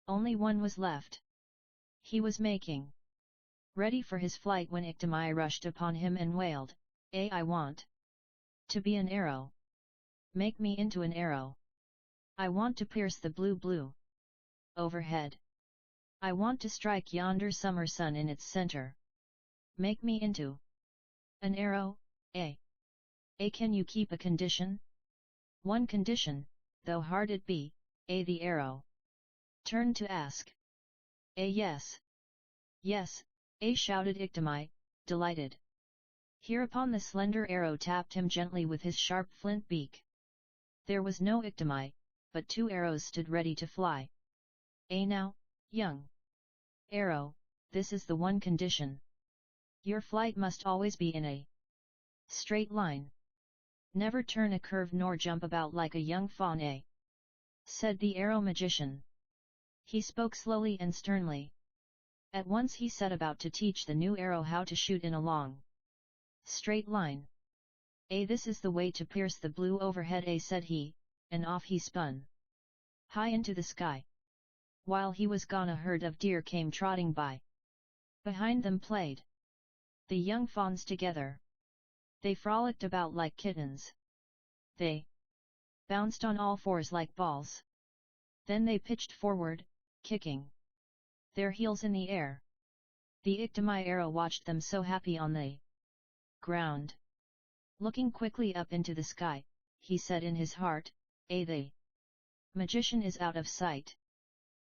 Only one was left. He was making ready for his flight when Iktimai rushed upon him and wailed, I want to be an arrow. Make me into an arrow. I want to pierce the blue overhead. I want to strike yonder summer sun in its center. Make me into an arrow, can you keep a condition? One condition, though hard it be, the arrow turned to ask. Yes. Yes, shouted Iktimai, delighted. Hereupon the slender arrow tapped him gently with his sharp flint beak. There was no Iktimai, but 2 arrows stood ready to fly. Now, young arrow, this is the one condition. Your flight must always be in a straight line. Never turn a curve nor jump about like a young fawn, said the arrow magician. He spoke slowly and sternly. At once he set about to teach the new arrow how to shoot in a long, straight line. This is the way to pierce the blue overhead, said he, and off he spun high into the sky. While he was gone, a herd of deer came trotting by. Behind them played the young fawns together. They frolicked about like kittens. They bounced on all fours like balls. Then they pitched forward, kicking their heels in the air. The Iktomi arrow watched them so happy on the ground. Looking quickly up into the sky, he said in his heart, the magician is out of sight.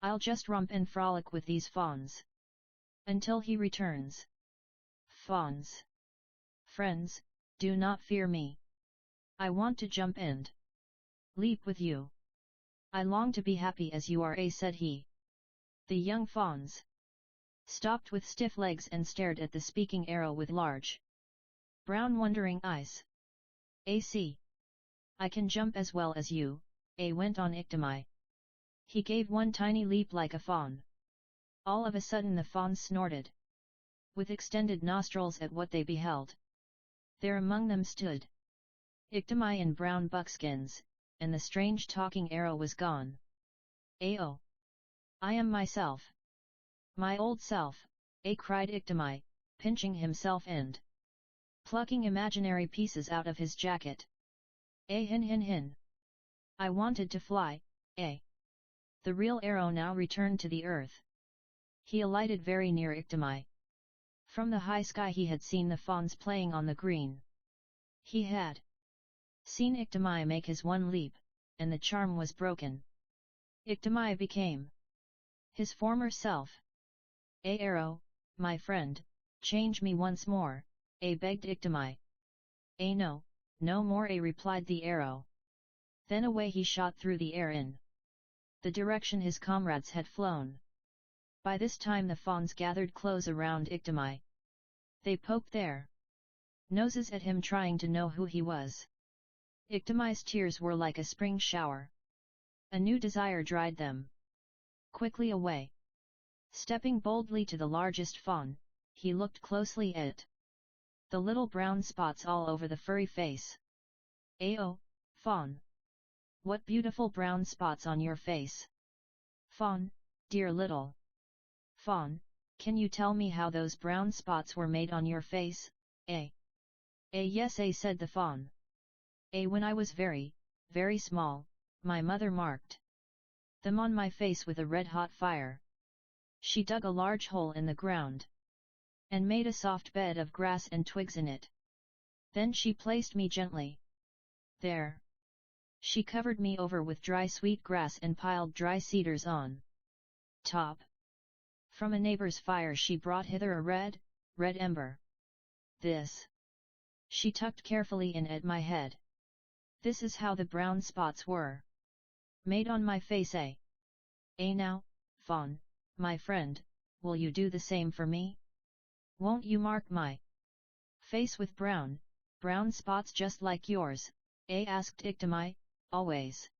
I'll just romp and frolic with these fawns until he returns. Fawns, friends, do not fear me. I want to jump and leap with you. I long to be happy as you are, said he. The young fawns stopped with stiff legs and stared at the speaking arrow with large, brown wondering eyes. See, I can jump as well as you, went on Iktomi. He gave one tiny leap like a fawn. All of a sudden the fawns snorted with extended nostrils at what they beheld. There among them stood Iktomi in brown buckskins, and the strange talking arrow was gone. Oh! I am myself. My old self, cried Iktomi, pinching himself and plucking imaginary pieces out of his jacket. Hin hin hin. I wanted to fly, The real arrow now returned to the earth. He alighted very near Iktomi. From the high sky he had seen the fawns playing on the green. He had seen Iktomi make his one leap, and the charm was broken. Iktomi became his former self. Arrow, my friend, change me once more, begged Iktomi. No, no more, replied the arrow. Then away he shot through the air in the direction his comrades had flown. By this time the fawns gathered close around Iktomi. They poked their noses at him, trying to know who he was. Iktomi's tears were like a spring shower. A new desire dried them quickly away. Stepping boldly to the largest fawn, he looked closely at the little brown spots all over the furry face. Oh, fawn! What beautiful brown spots on your face! Fawn, dear little fawn, can you tell me how those brown spots were made on your face? Yes, said the fawn. When I was very, very small, my mother marked them on my face with a red-hot fire. She dug a large hole in the ground and made a soft bed of grass and twigs in it. Then she placed me gently there. She covered me over with dry sweet grass and piled dry cedars on top. From a neighbor's fire she brought hither a red ember. This she tucked carefully in at my head. This is how the brown spots were made on my face. Now, fawn, my friend, will you do the same for me? Won't you mark my face with brown spots just like yours? Asked Iktomi, always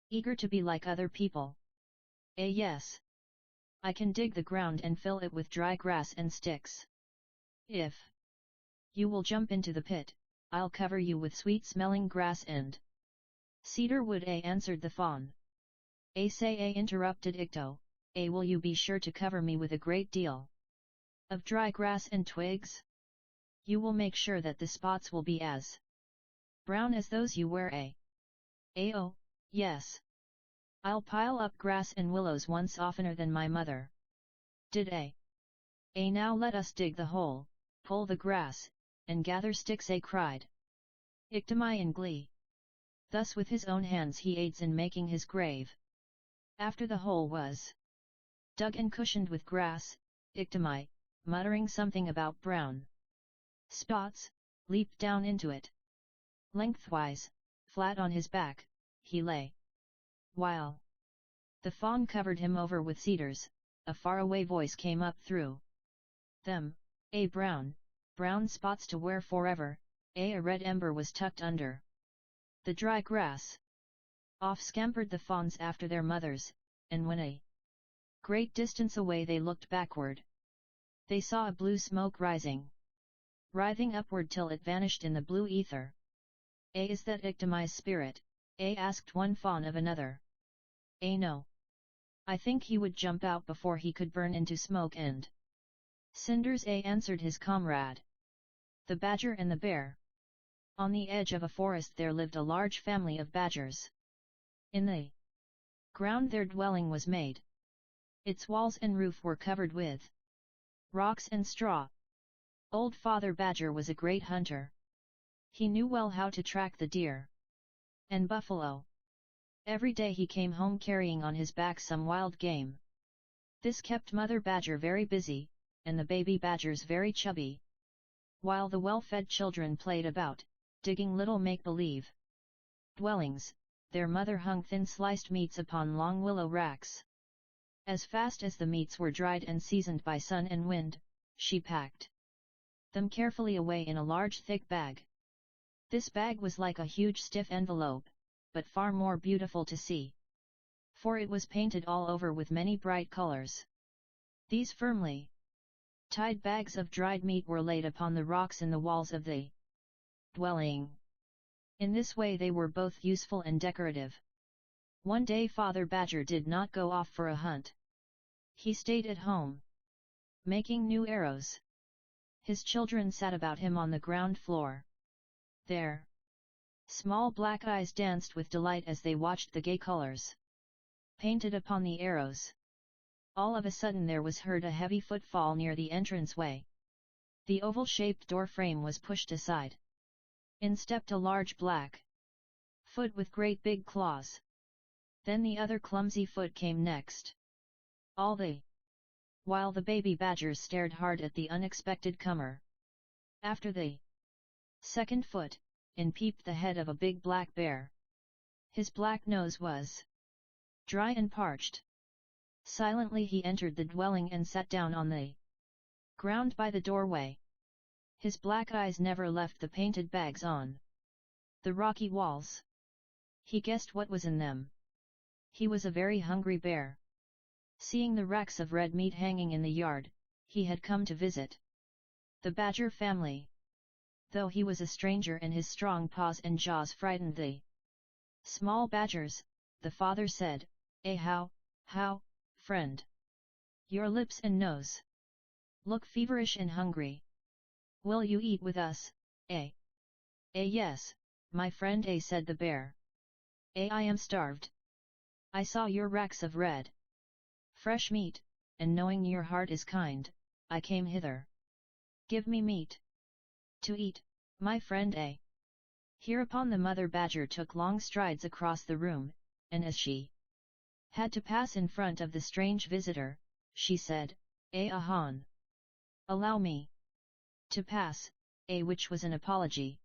eager to be like other people. Yes. I can dig the ground and fill it with dry grass and sticks. If you will jump into the pit, I'll cover you with sweet-smelling grass and cedar wood, answered the fawn. Say, interrupted Ikto, will you be sure to cover me with a great deal of dry grass and twigs? You will make sure that the spots will be as brown as those you wear, Oh, yes. I'll pile up grass and willows once oftener than my mother did, Now let us dig the hole, pull the grass, and gather sticks, cried Iktomi in glee. Thus with his own hands he aids in making his grave. After the hole was dug and cushioned with grass, Iktomi, muttering something about brown spots, leaped down into it. Lengthwise, flat on his back, he lay, while The fawn covered him over with cedars. A faraway voice came up through them. Brown spots to wear forever. A red ember was tucked under the dry grass. Off scampered the fawns after their mothers, and when a great distance away they looked backward. They saw a blue smoke rising, writhing upward till it vanished in the blue ether. Is that Iktimai's spirit? Asked one fawn of another. No. I think he would jump out before he could burn into smoke and cinders. Answered his comrade, the badger and the bear. On the edge of a forest there lived a large family of badgers. In the ground their dwelling was made. Its walls and roof were covered with rocks and straw. Old Father Badger was a great hunter. He knew well how to track the deer and buffalo. Every day he came home carrying on his back some wild game. This kept Mother Badger very busy, and the baby badgers very chubby. While the well-fed children played about, digging little make-believe dwellings, their mother hung thin sliced meats upon long willow racks. As fast as the meats were dried and seasoned by sun and wind, she packed them carefully away in a large thick bag. This bag was like a huge stiff envelope, but far more beautiful to see, for it was painted all over with many bright colors. These firmly tied bags of dried meat were laid upon the rocks in the walls of the dwelling. In this way they were both useful and decorative. One day Father Badger did not go off for a hunt. He stayed at home, making new arrows. His children sat about him on the ground floor. Their small black eyes danced with delight as they watched the gay colors painted upon the arrows. All of a sudden there was heard a heavy footfall near the entranceway. The oval-shaped door frame was pushed aside. In stepped a large black foot with great big claws. Then the other clumsy foot came next. While the baby badgers stared hard at the unexpected comer. After the second foot, in peeped the head of a big black bear. His black nose was dry and parched. Silently he entered the dwelling and sat down on the ground by the doorway. His black eyes never left the painted bags on the rocky walls. He guessed what was in them. He was a very hungry bear. Seeing the racks of red meat hanging in the yard, he had come to visit the badger family. Though he was a stranger and his strong paws and jaws frightened the small badgers, the father said, how, friend? Your lips and nose look feverish and hungry. Will you eat with us? Yes, my friend, said the bear. I am starved. I saw your racks of red, fresh meat, and knowing your heart is kind, I came hither. Give me meat to eat, my friend. Hereupon the mother badger took long strides across the room, and as she had to pass in front of the strange visitor, she said, Ahan! Allow me to pass, which was an apology.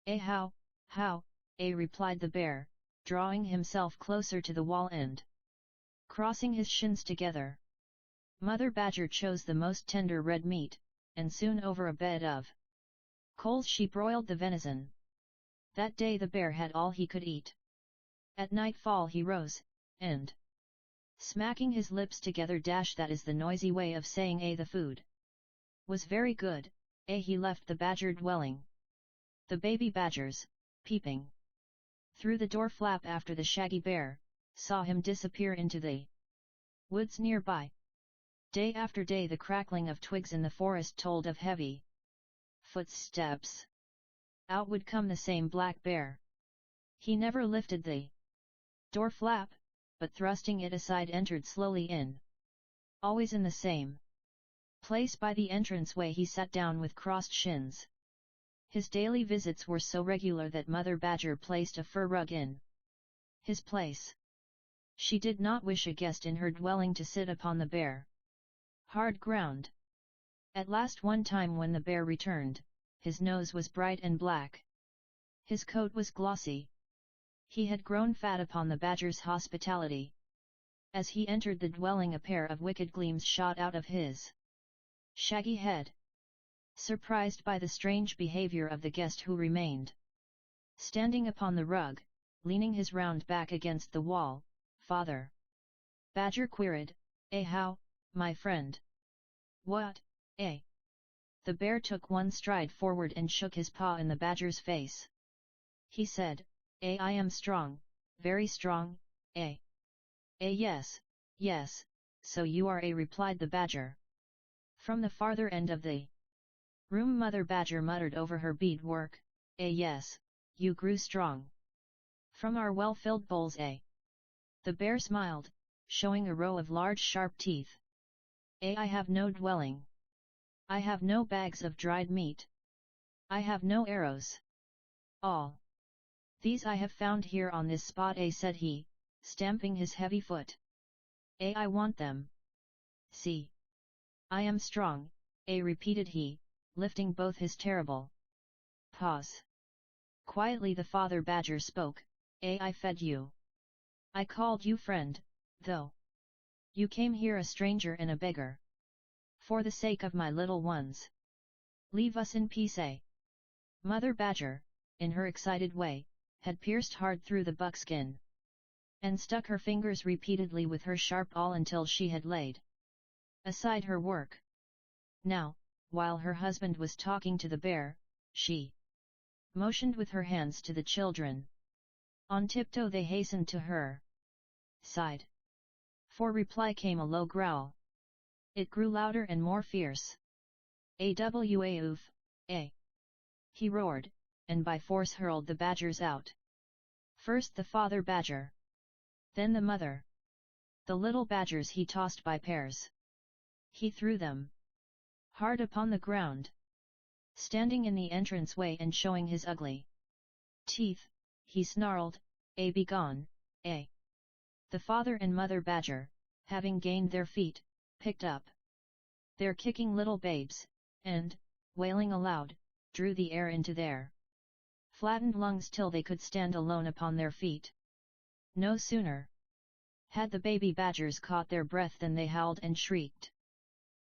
How, replied the bear, drawing himself closer to the wall and crossing his shins together. Mother Badger chose the most tender red meat, and soon over a bed of coals she broiled the venison. That day the bear had all he could eat. At nightfall he rose, and smacking his lips together, that is the noisy way of saying the food was very good, he left the badger dwelling. The baby badgers, peeping through the door flap after the shaggy bear, saw him disappear into the woods nearby. Day after day the crackling of twigs in the forest told of heavy footsteps. Out would come the same black bear. He never lifted the door flap, but thrusting it aside entered slowly in. Always in the same place by the entranceway he sat down with crossed shins. His daily visits were so regular that Mother Badger placed a fur rug in his place. She did not wish a guest in her dwelling to sit upon the bare, hard ground. At last one time when the bear returned, his nose was bright and black. His coat was glossy. He had grown fat upon the badger's hospitality. As he entered the dwelling, a pair of wicked gleams shot out of his shaggy head. Surprised by the strange behavior of the guest who remained standing upon the rug, leaning his round back against the wall, Father Badger queried, how, my friend? What, The bear took one stride forward and shook his paw in the badger's face. He said, I am strong, very strong, yes, yes, so you are, replied the badger. From the farther end of the room, Mother Badger muttered over her beadwork, yes, you grew strong. From our well-filled bowls, The bear smiled, showing a row of large sharp teeth. I have no dwelling. I have no bags of dried meat. I have no arrows. All these I have found here on this spot, said he, stamping his heavy foot. I want them. See. I am strong, repeated he, lifting both his terrible paws. Quietly the father badger spoke, I fed you. I called you friend, though you came here a stranger and a beggar. For the sake of my little ones, leave us in peace. Mother Badger, in her excited way, had pierced hard through the buckskin, and stuck her fingers repeatedly with her sharp awl until she had laid aside her work. Now, while her husband was talking to the bear, she motioned with her hands to the children. On tiptoe they hastened to her side. For reply came a low growl. It grew louder and more fierce. Oof, he roared, and by force hurled the badgers out. First the father badger, then the mother. The little badgers he tossed by pairs. He threw them hard upon the ground. Standing in the entrance-way and showing his ugly teeth, he snarled, be gone, The father and mother badger, having gained their feet, picked up their kicking little babes, and, wailing aloud, drew the air into their flattened lungs till they could stand alone upon their feet. No sooner had the baby badgers caught their breath than they howled and shrieked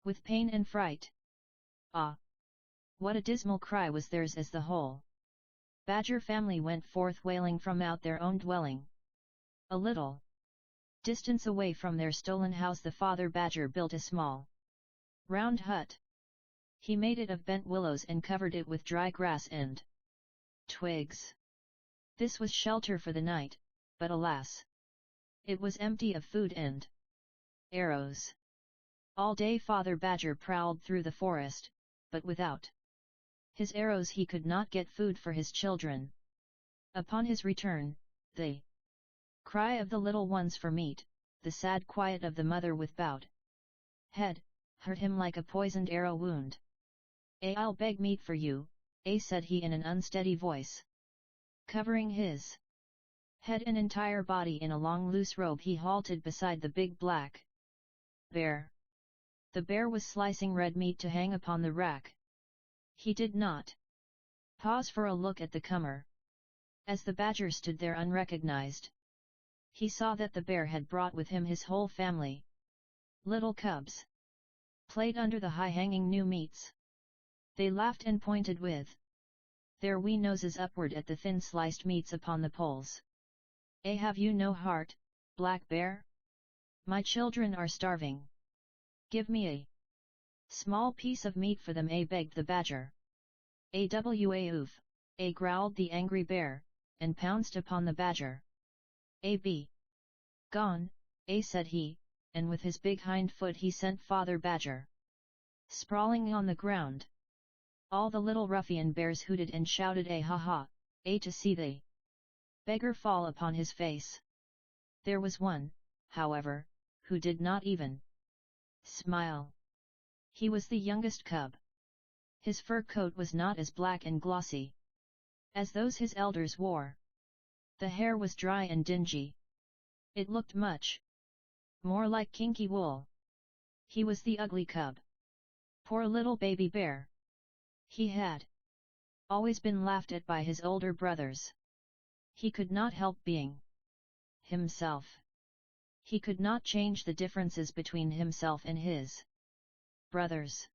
with pain and fright. Ah! What a dismal cry was theirs as the whole badger family went forth wailing from out their own dwelling. A little distance away from their stolen house the father badger built a small, round hut. He made it of bent willows and covered it with dry grass and twigs. This was shelter for the night, but alas! It was empty of food and arrows. All day Father Badger prowled through the forest, but without his arrows he could not get food for his children. Upon his return, the cry of the little ones for meat, the sad quiet of the mother with bowed head, hurt him like a poisoned arrow wound. I'll beg meat for you, said he in an unsteady voice. Covering his head and entire body in a long loose robe he halted beside the big black bear. The bear was slicing red meat to hang upon the rack. He did not pause for a look at the comer. As the badger stood there unrecognized, he saw that the bear had brought with him his whole family. Little cubs played under the high-hanging new meats. They laughed and pointed with their wee noses upward at the thin sliced meats upon the poles. Have you no heart, black bear? My children are starving. Give me a small piece of meat for them, begged the badger. Oof, growled the angry bear, and pounced upon the badger. Be gone, said he, and with his big hind foot he sent Father Badger sprawling on the ground. All the little ruffian bears hooted and shouted ha ha, to see the beggar fall upon his face. There was one, however, who did not even smile. He was the youngest cub. His fur coat was not as black and glossy as those his elders wore. The hair was dry and dingy. It looked much more like kinky wool. He was the ugly cub. Poor little baby bear. He had always been laughed at by his older brothers. He could not help being himself. He could not change the differences between himself and his brothers.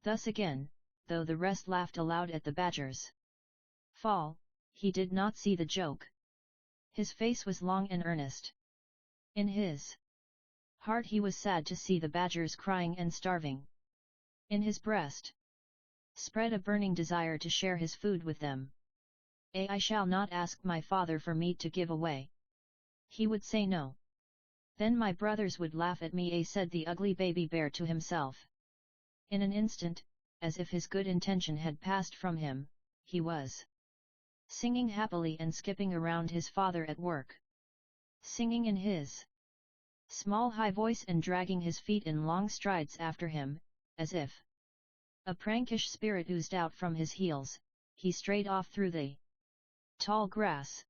Thus again, though the rest laughed aloud at the badger's fall, he did not see the joke. His face was long and earnest. In his heart he was sad to see the badgers crying and starving. In his breast spread a burning desire to share his food with them. I shall not ask my father for meat to give away. He would say no. Then my brothers would laugh at me, said the ugly baby bear to himself. In an instant, as if his good intention had passed from him, he was singing happily and skipping around his father at work. Singing in his small high voice and dragging his feet in long strides after him, as if a prankish spirit oozed out from his heels, he strayed off through the tall grass.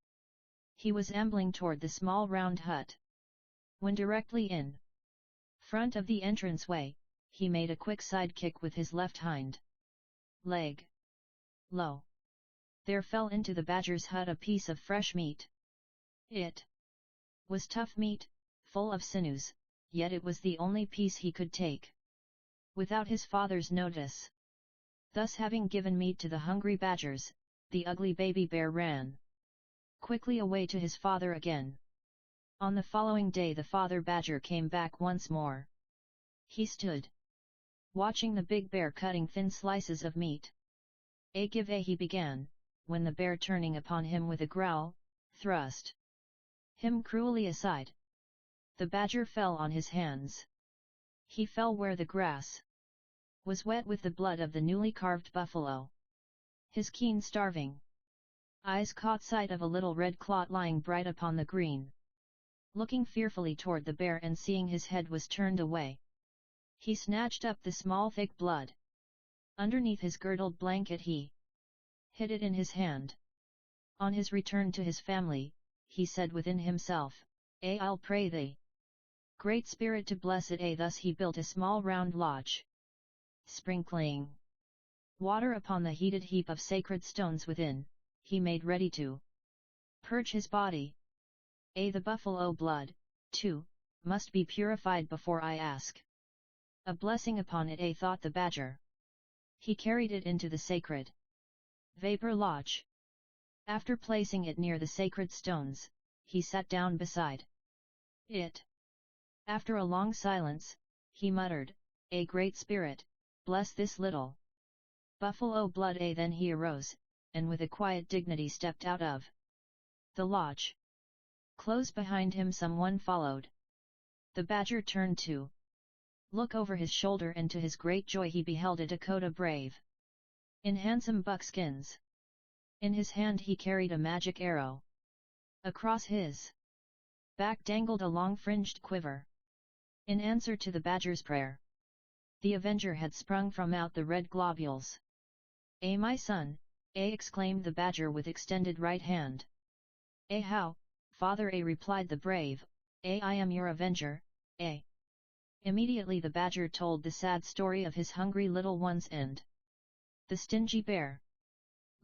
He was ambling toward the small round hut. When directly in front of the entranceway, he made a quick side kick with his left hind leg. Lo! There fell into the badger's hut a piece of fresh meat. It was tough meat, full of sinews, yet it was the only piece he could take without his father's notice. Thus having given meat to the hungry badgers, the ugly baby bear ran quickly away to his father again. On the following day the father badger came back once more. He stood watching the big bear cutting thin slices of meat. Give he began, when the bear turning upon him with a growl, thrust him cruelly aside. The badger fell on his hands. He fell where the grass was wet with the blood of the newly carved buffalo. His keen starving eyes caught sight of a little red clot lying bright upon the green. Looking fearfully toward the bear and seeing his head was turned away, he snatched up the small thick blood. Underneath his girdled blanket he hid it in his hand. On his return to his family, he said within himself, I'll pray the Great Spirit to bless it. Thus he built a small round lodge, sprinkling water upon the heated heap of sacred stones within. He made ready to purge his body. The buffalo blood, too, must be purified before I ask a blessing upon it, thought the badger. He carried it into the sacred vapor lodge. After placing it near the sacred stones, he sat down beside it. After a long silence, he muttered, Great Spirit, bless this little buffalo blood. Then he arose, and with a quiet dignity stepped out of the lodge. Close behind him someone followed. The badger turned to look over his shoulder, and to his great joy he beheld a Dakota brave in handsome buckskins. In his hand he carried a magic arrow. Across his back dangled a long fringed quiver. In answer to the badger's prayer, the avenger had sprung from out the red globules. My son, exclaimed the badger with extended right hand. How, father? Replied the brave, I am your avenger, Immediately the badger told the sad story of his hungry little ones and the stingy bear.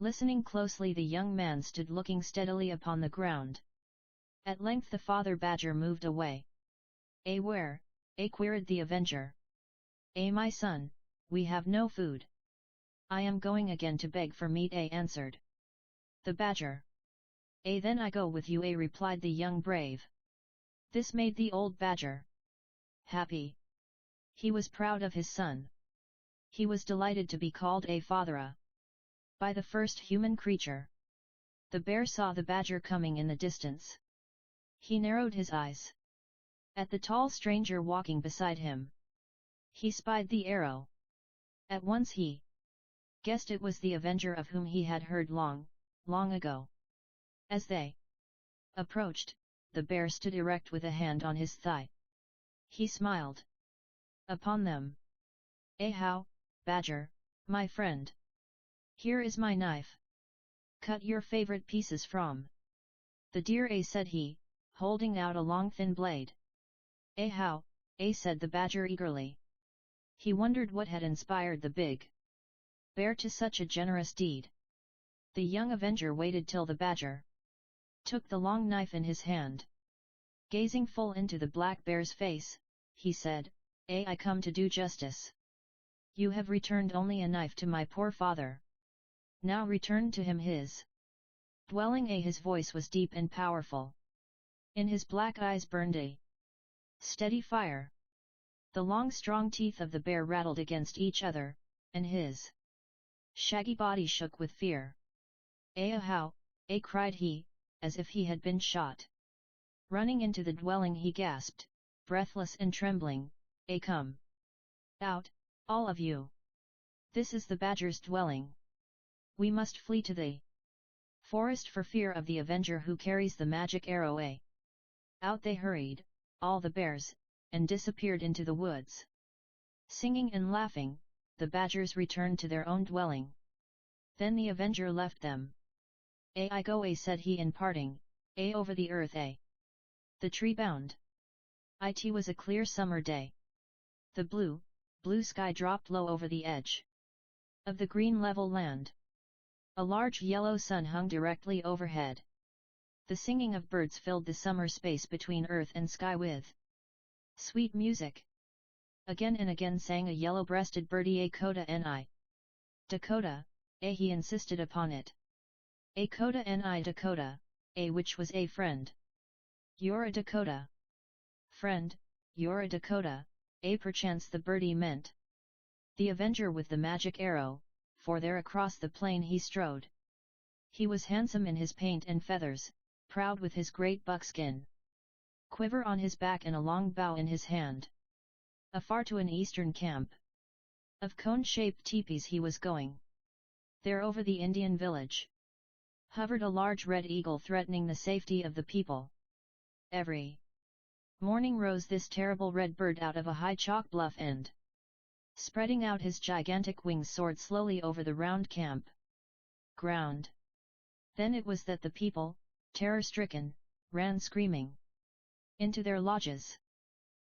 Listening closely, the young man stood looking steadily upon the ground. At length the father badger moved away. Where? Queried the avenger. My son, we have no food. I am going again to beg for meat, answered the badger. Then I go with you, replied the young brave. This made the old badger happy. He was proud of his son. He was delighted to be called a father by the first human creature. The bear saw the badger coming in the distance. He narrowed his eyes at the tall stranger walking beside him. He spied the arrow. At once he guessed it was the avenger of whom he had heard long, long ago. As they approached, the bear stood erect with a hand on his thigh. He smiled upon them. How, badger, my friend? Here is my knife. Cut your favorite pieces from the deer, said he, holding out a long thin blade. How, said the badger eagerly. He wondered what had inspired the big bear to such a generous deed. The young avenger waited till the badger took the long knife in his hand. Gazing full into the black bear's face, he said, I come to do justice. You have returned only a knife to my poor father. Now return to him his dwelling. His voice was deep and powerful. In his black eyes burned a steady fire. The long strong teeth of the bear rattled against each other, and his shaggy body shook with fear. How! Cried he, as if he had been shot. Running into the dwelling he gasped, breathless and trembling, come out, all of you. This is the badger's dwelling. We must flee to the forest for fear of the avenger who carries the magic arrow. Out they hurried, all the bears, and disappeared into the woods. Singing and laughing, the badgers returned to their own dwelling. Then the avenger left them. I go, said he in parting, over the earth. The tree bound. It was a clear summer day. The blue sky dropped low over the edge of the green level land. A large yellow sun hung directly overhead. The singing of birds filled the summer space between earth and sky with sweet music. Again and again sang a yellow-breasted birdie, coda ni. Dakota, he insisted upon it. Coda ni Dakota, which was a friend. You're a Dakota. Friend, you're a Dakota, perchance the birdie meant the avenger with the magic arrow, for there across the plain he strode. He was handsome in his paint and feathers, proud with his great buckskin quiver on his back and a long bow in his hand. Afar to an eastern camp of cone-shaped teepees he was going. There over the Indian village hovered a large red eagle threatening the safety of the people. Every morning rose this terrible red bird out of a high chalk bluff and, spreading out his gigantic wings, soared slowly over the round camp ground. Then it was that the people, terror-stricken, ran screaming into their lodges.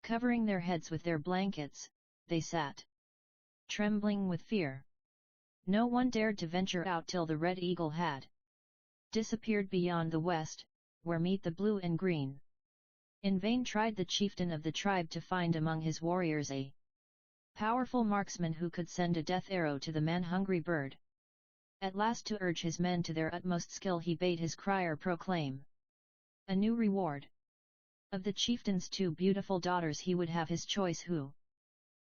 Covering their heads with their blankets, they sat trembling with fear. No one dared to venture out till the red eagle had disappeared beyond the west, where meet the blue and green. In vain tried the chieftain of the tribe to find among his warriors a powerful marksman who could send a death arrow to the man-hungry bird. At last, to urge his men to their utmost skill, he bade his crier proclaim a new reward. Of the chieftain's 2 beautiful daughters he would have his choice, who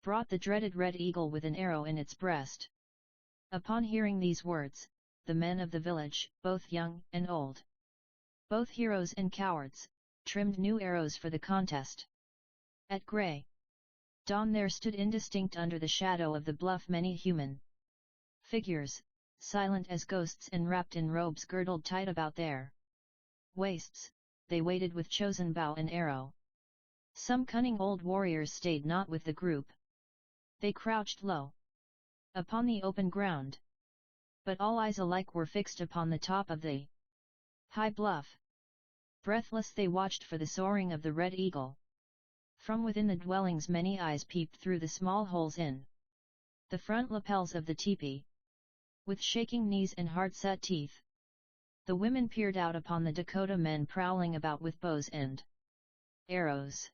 brought the dreaded red eagle with an arrow in its breast. Upon hearing these words, the men of the village, both young and old, both heroes and cowards, trimmed new arrows for the contest. At grey dawn there stood indistinct under the shadow of the bluff many human figures, silent as ghosts and wrapped in robes girdled tight about their waists. They waited with chosen bow and arrow. Some cunning old warriors stayed not with the group. They crouched low upon the open ground. But all eyes alike were fixed upon the top of the high bluff. Breathless they watched for the soaring of the red eagle. From within the dwellings many eyes peeped through the small holes in the front lapels of the teepee. With shaking knees and hard-set teeth, the women peered out upon the Dakota men prowling about with bows and arrows.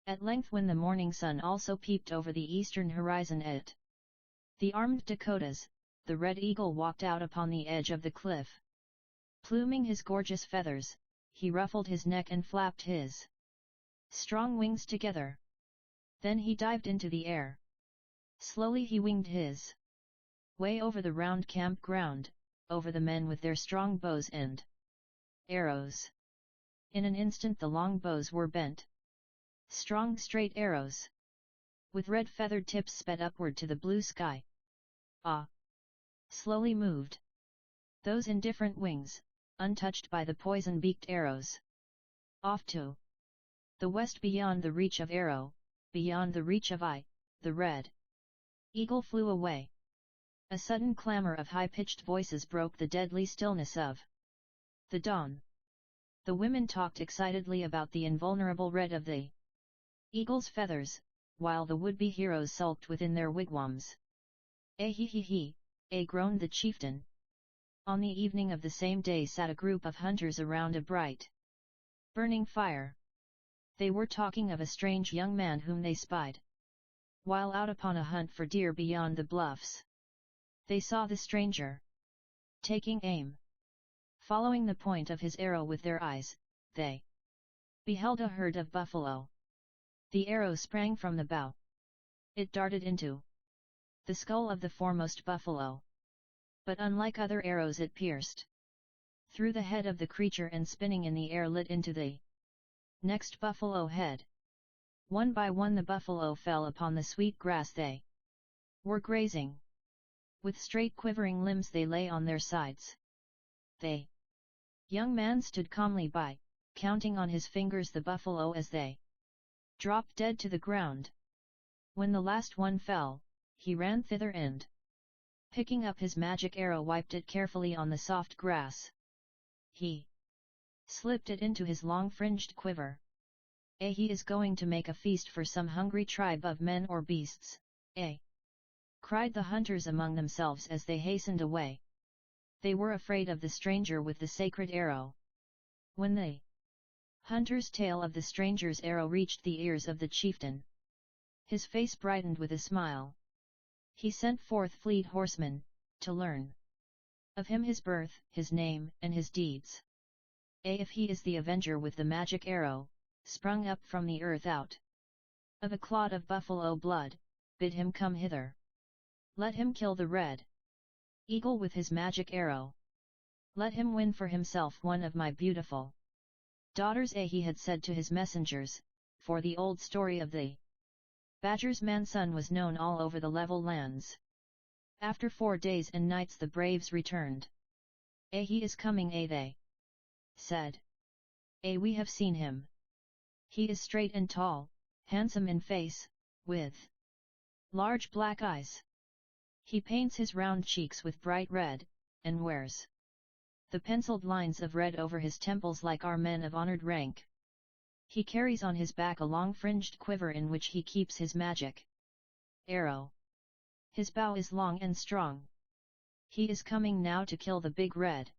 At length, when the morning sun also peeped over the eastern horizon at the armed Dakotas, the red eagle walked out upon the edge of the cliff. Pluming his gorgeous feathers, he ruffled his neck and flapped his strong wings together. Then he dived into the air. Slowly he winged his way over the round camp ground, over the men with their strong bows and arrows. In an instant the long bows were bent. Strong straight arrows with red feathered tips sped upward to the blue sky. Slowly moved those indifferent wings, untouched by the poison-beaked arrows. Off to the west, beyond the reach of arrow, beyond the reach of eye, the red eagle flew away. A sudden clamor of high-pitched voices broke the deadly stillness of the dawn. The women talked excitedly about the invulnerable red of the eagle's feathers, while the would-be heroes sulked within their wigwams. He, groaned the chieftain. On the evening of the same day sat a group of hunters around a bright burning fire. They were talking of a strange young man whom they spied. While out upon a hunt for deer beyond the bluffs, they saw the stranger taking aim. Following the point of his arrow with their eyes, they beheld a herd of buffalo. The arrow sprang from the bow. It darted into the skull of the foremost buffalo. But unlike other arrows, it pierced through the head of the creature and spinning in the air lit into the next buffalo head. One by one the buffalo fell upon the sweet grass they were grazing. With straight quivering limbs they lay on their sides. The young man stood calmly by, counting on his fingers the buffalo as they dropped dead to the ground. When the last one fell, he ran thither and, picking up his magic arrow, wiped it carefully on the soft grass. He slipped it into his long fringed quiver. He is going to make a feast for some hungry tribe of men or beasts, cried the hunters among themselves as they hastened away. They were afraid of the stranger with the sacred arrow. When the hunter's tail of the stranger's arrow reached the ears of the chieftain, his face brightened with a smile. He sent forth fleet horsemen, to learn of him his birth, his name, and his deeds. If he is the avenger with the magic arrow, sprung up from the earth out of a clot of buffalo blood, bid him come hither. Let him kill the red eagle with his magic arrow. Let him win for himself one of my beautiful daughters. He had said to his messengers, for the old story of the badger's man-son was known all over the level lands. After 4 days and nights the braves returned. He is coming, they said. We have seen him. He is straight and tall, handsome in face, with large black eyes. He paints his round cheeks with bright red, and wears the penciled lines of red over his temples like our men of honored rank. He carries on his back a long fringed quiver in which he keeps his magic arrow. His bow is long and strong. He is coming now to kill the big red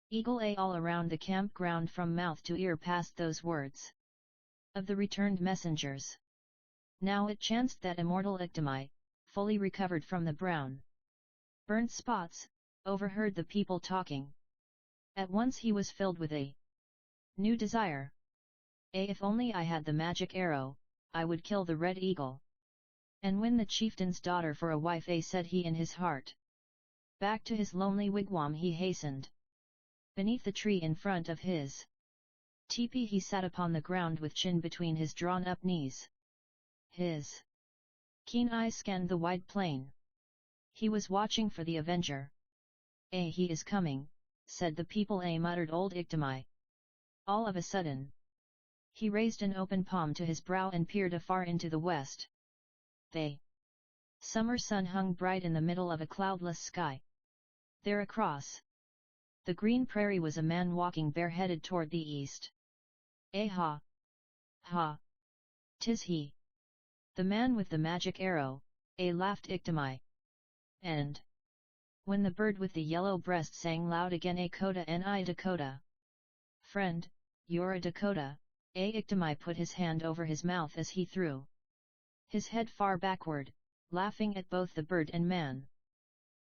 eagle. All around the campground from mouth to ear passed those words of the returned messengers. Now it chanced that immortal Iktomi, fully recovered from the brown burnt spots, overheard the people talking. At once he was filled with a new desire. If only I had the magic arrow, I would kill the red eagle and win the chieftain's daughter for a wife, said he in his heart. Back to his lonely wigwam he hastened. Beneath the tree in front of his teepee he sat upon the ground with chin between his drawn-up knees. His keen eyes scanned the wide plain. He was watching for the avenger. He is coming, said the people, muttered old Iktomi. All of a sudden, he raised an open palm to his brow and peered afar into the west. The summer sun hung bright in the middle of a cloudless sky. There across the green prairie was a man walking bareheaded toward the east. Ha! Ha! 'Tis he! The man with the magic arrow, laughed Iktomi. And when the bird with the yellow breast sang loud again, Dakota ni Dakota. Friend, you're a Dakota. Iktomi put his hand over his mouth as he threw his head far backward, laughing at both the bird and man.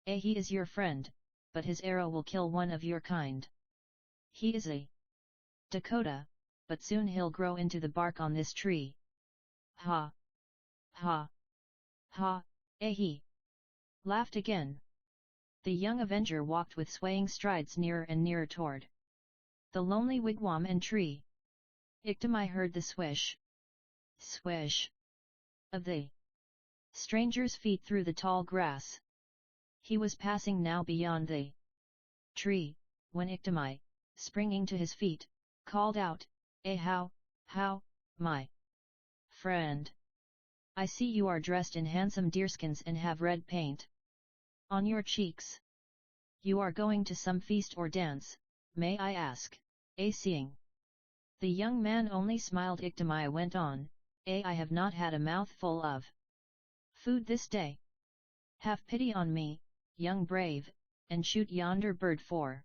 He is your friend, but his arrow will kill one of your kind. He is a Dakota, but soon he'll grow into the bark on this tree. Ha! Ha! Ha! He laughed again. The young avenger walked with swaying strides nearer and nearer toward the lonely wigwam and tree. Iktomi heard the swish, swish of the stranger's feet through the tall grass. He was passing now beyond the tree, when Iktomi, springing to his feet, called out, how, my friend! I see you are dressed in handsome deerskins and have red paint on your cheeks. You are going to some feast or dance, may I ask? Seeing the young man only smiled, Iktomi went on, I have not had a mouthful of food this day. Have pity on me, young brave, and shoot yonder bird for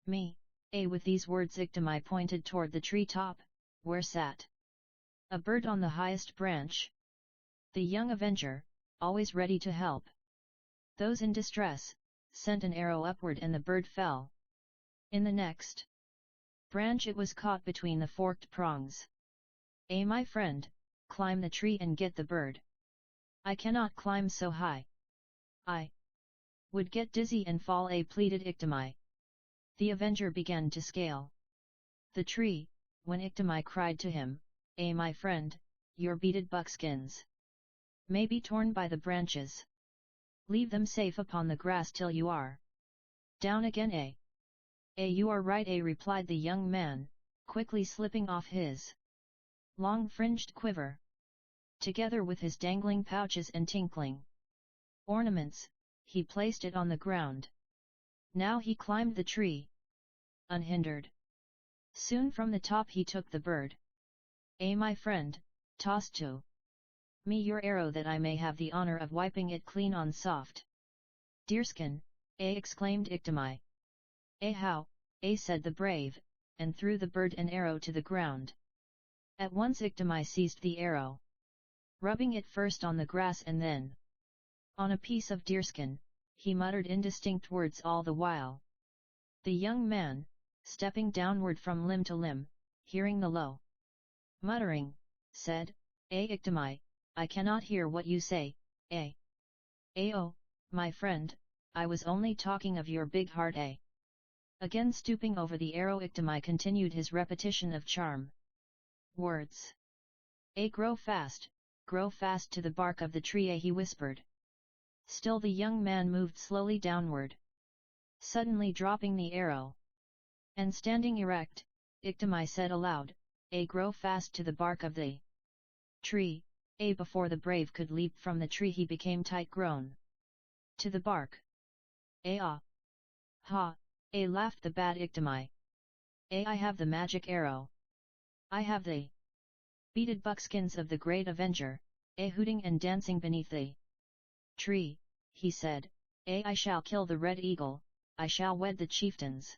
me. With these words Iktomi pointed toward the tree top, where sat A bird on the highest branch. The young avenger, always ready to help those in distress, sent an arrow upward and the bird fell. In the next branch it was caught between the forked prongs. My friend, climb the tree and get the bird. I cannot climb so high. I would get dizzy and fall, pleaded Iktomi. The avenger began to scale the tree, when Iktomi cried to him, my friend, your beaded buckskins may be torn by the branches. Leave them safe upon the grass till you are down again. You are right, replied the young man, quickly slipping off his long fringed quiver. Together with his dangling pouches and tinkling ornaments, he placed it on the ground. Now he climbed the tree unhindered. Soon from the top he took the bird. My friend, toss to me your arrow that I may have the honor of wiping it clean on soft deerskin, exclaimed Iktomi. How, said the brave, and threw the bird and arrow to the ground. At once Iktomi seized the arrow, rubbing it first on the grass and then on a piece of deerskin. He muttered indistinct words all the while. The young man, stepping downward from limb to limb, hearing the low muttering, said, Iktomi, I cannot hear what you say, Oh, my friend, I was only talking of your big heart, Again stooping over the arrow, Iktomi continued his repetition of charm words. Grow fast to the bark of the tree, he whispered. Still the young man moved slowly downward, suddenly dropping the arrow. And standing erect, Iktomi said aloud, grow fast to the bark of the tree. Before the brave could leap from the tree he became tight grown to the bark. Ha! Laughed the bad Iktomi. I have the magic arrow. I have the beaded buckskins of the great avenger, hooting and dancing beneath the tree, he said, I shall kill the red eagle, I shall wed the chieftain's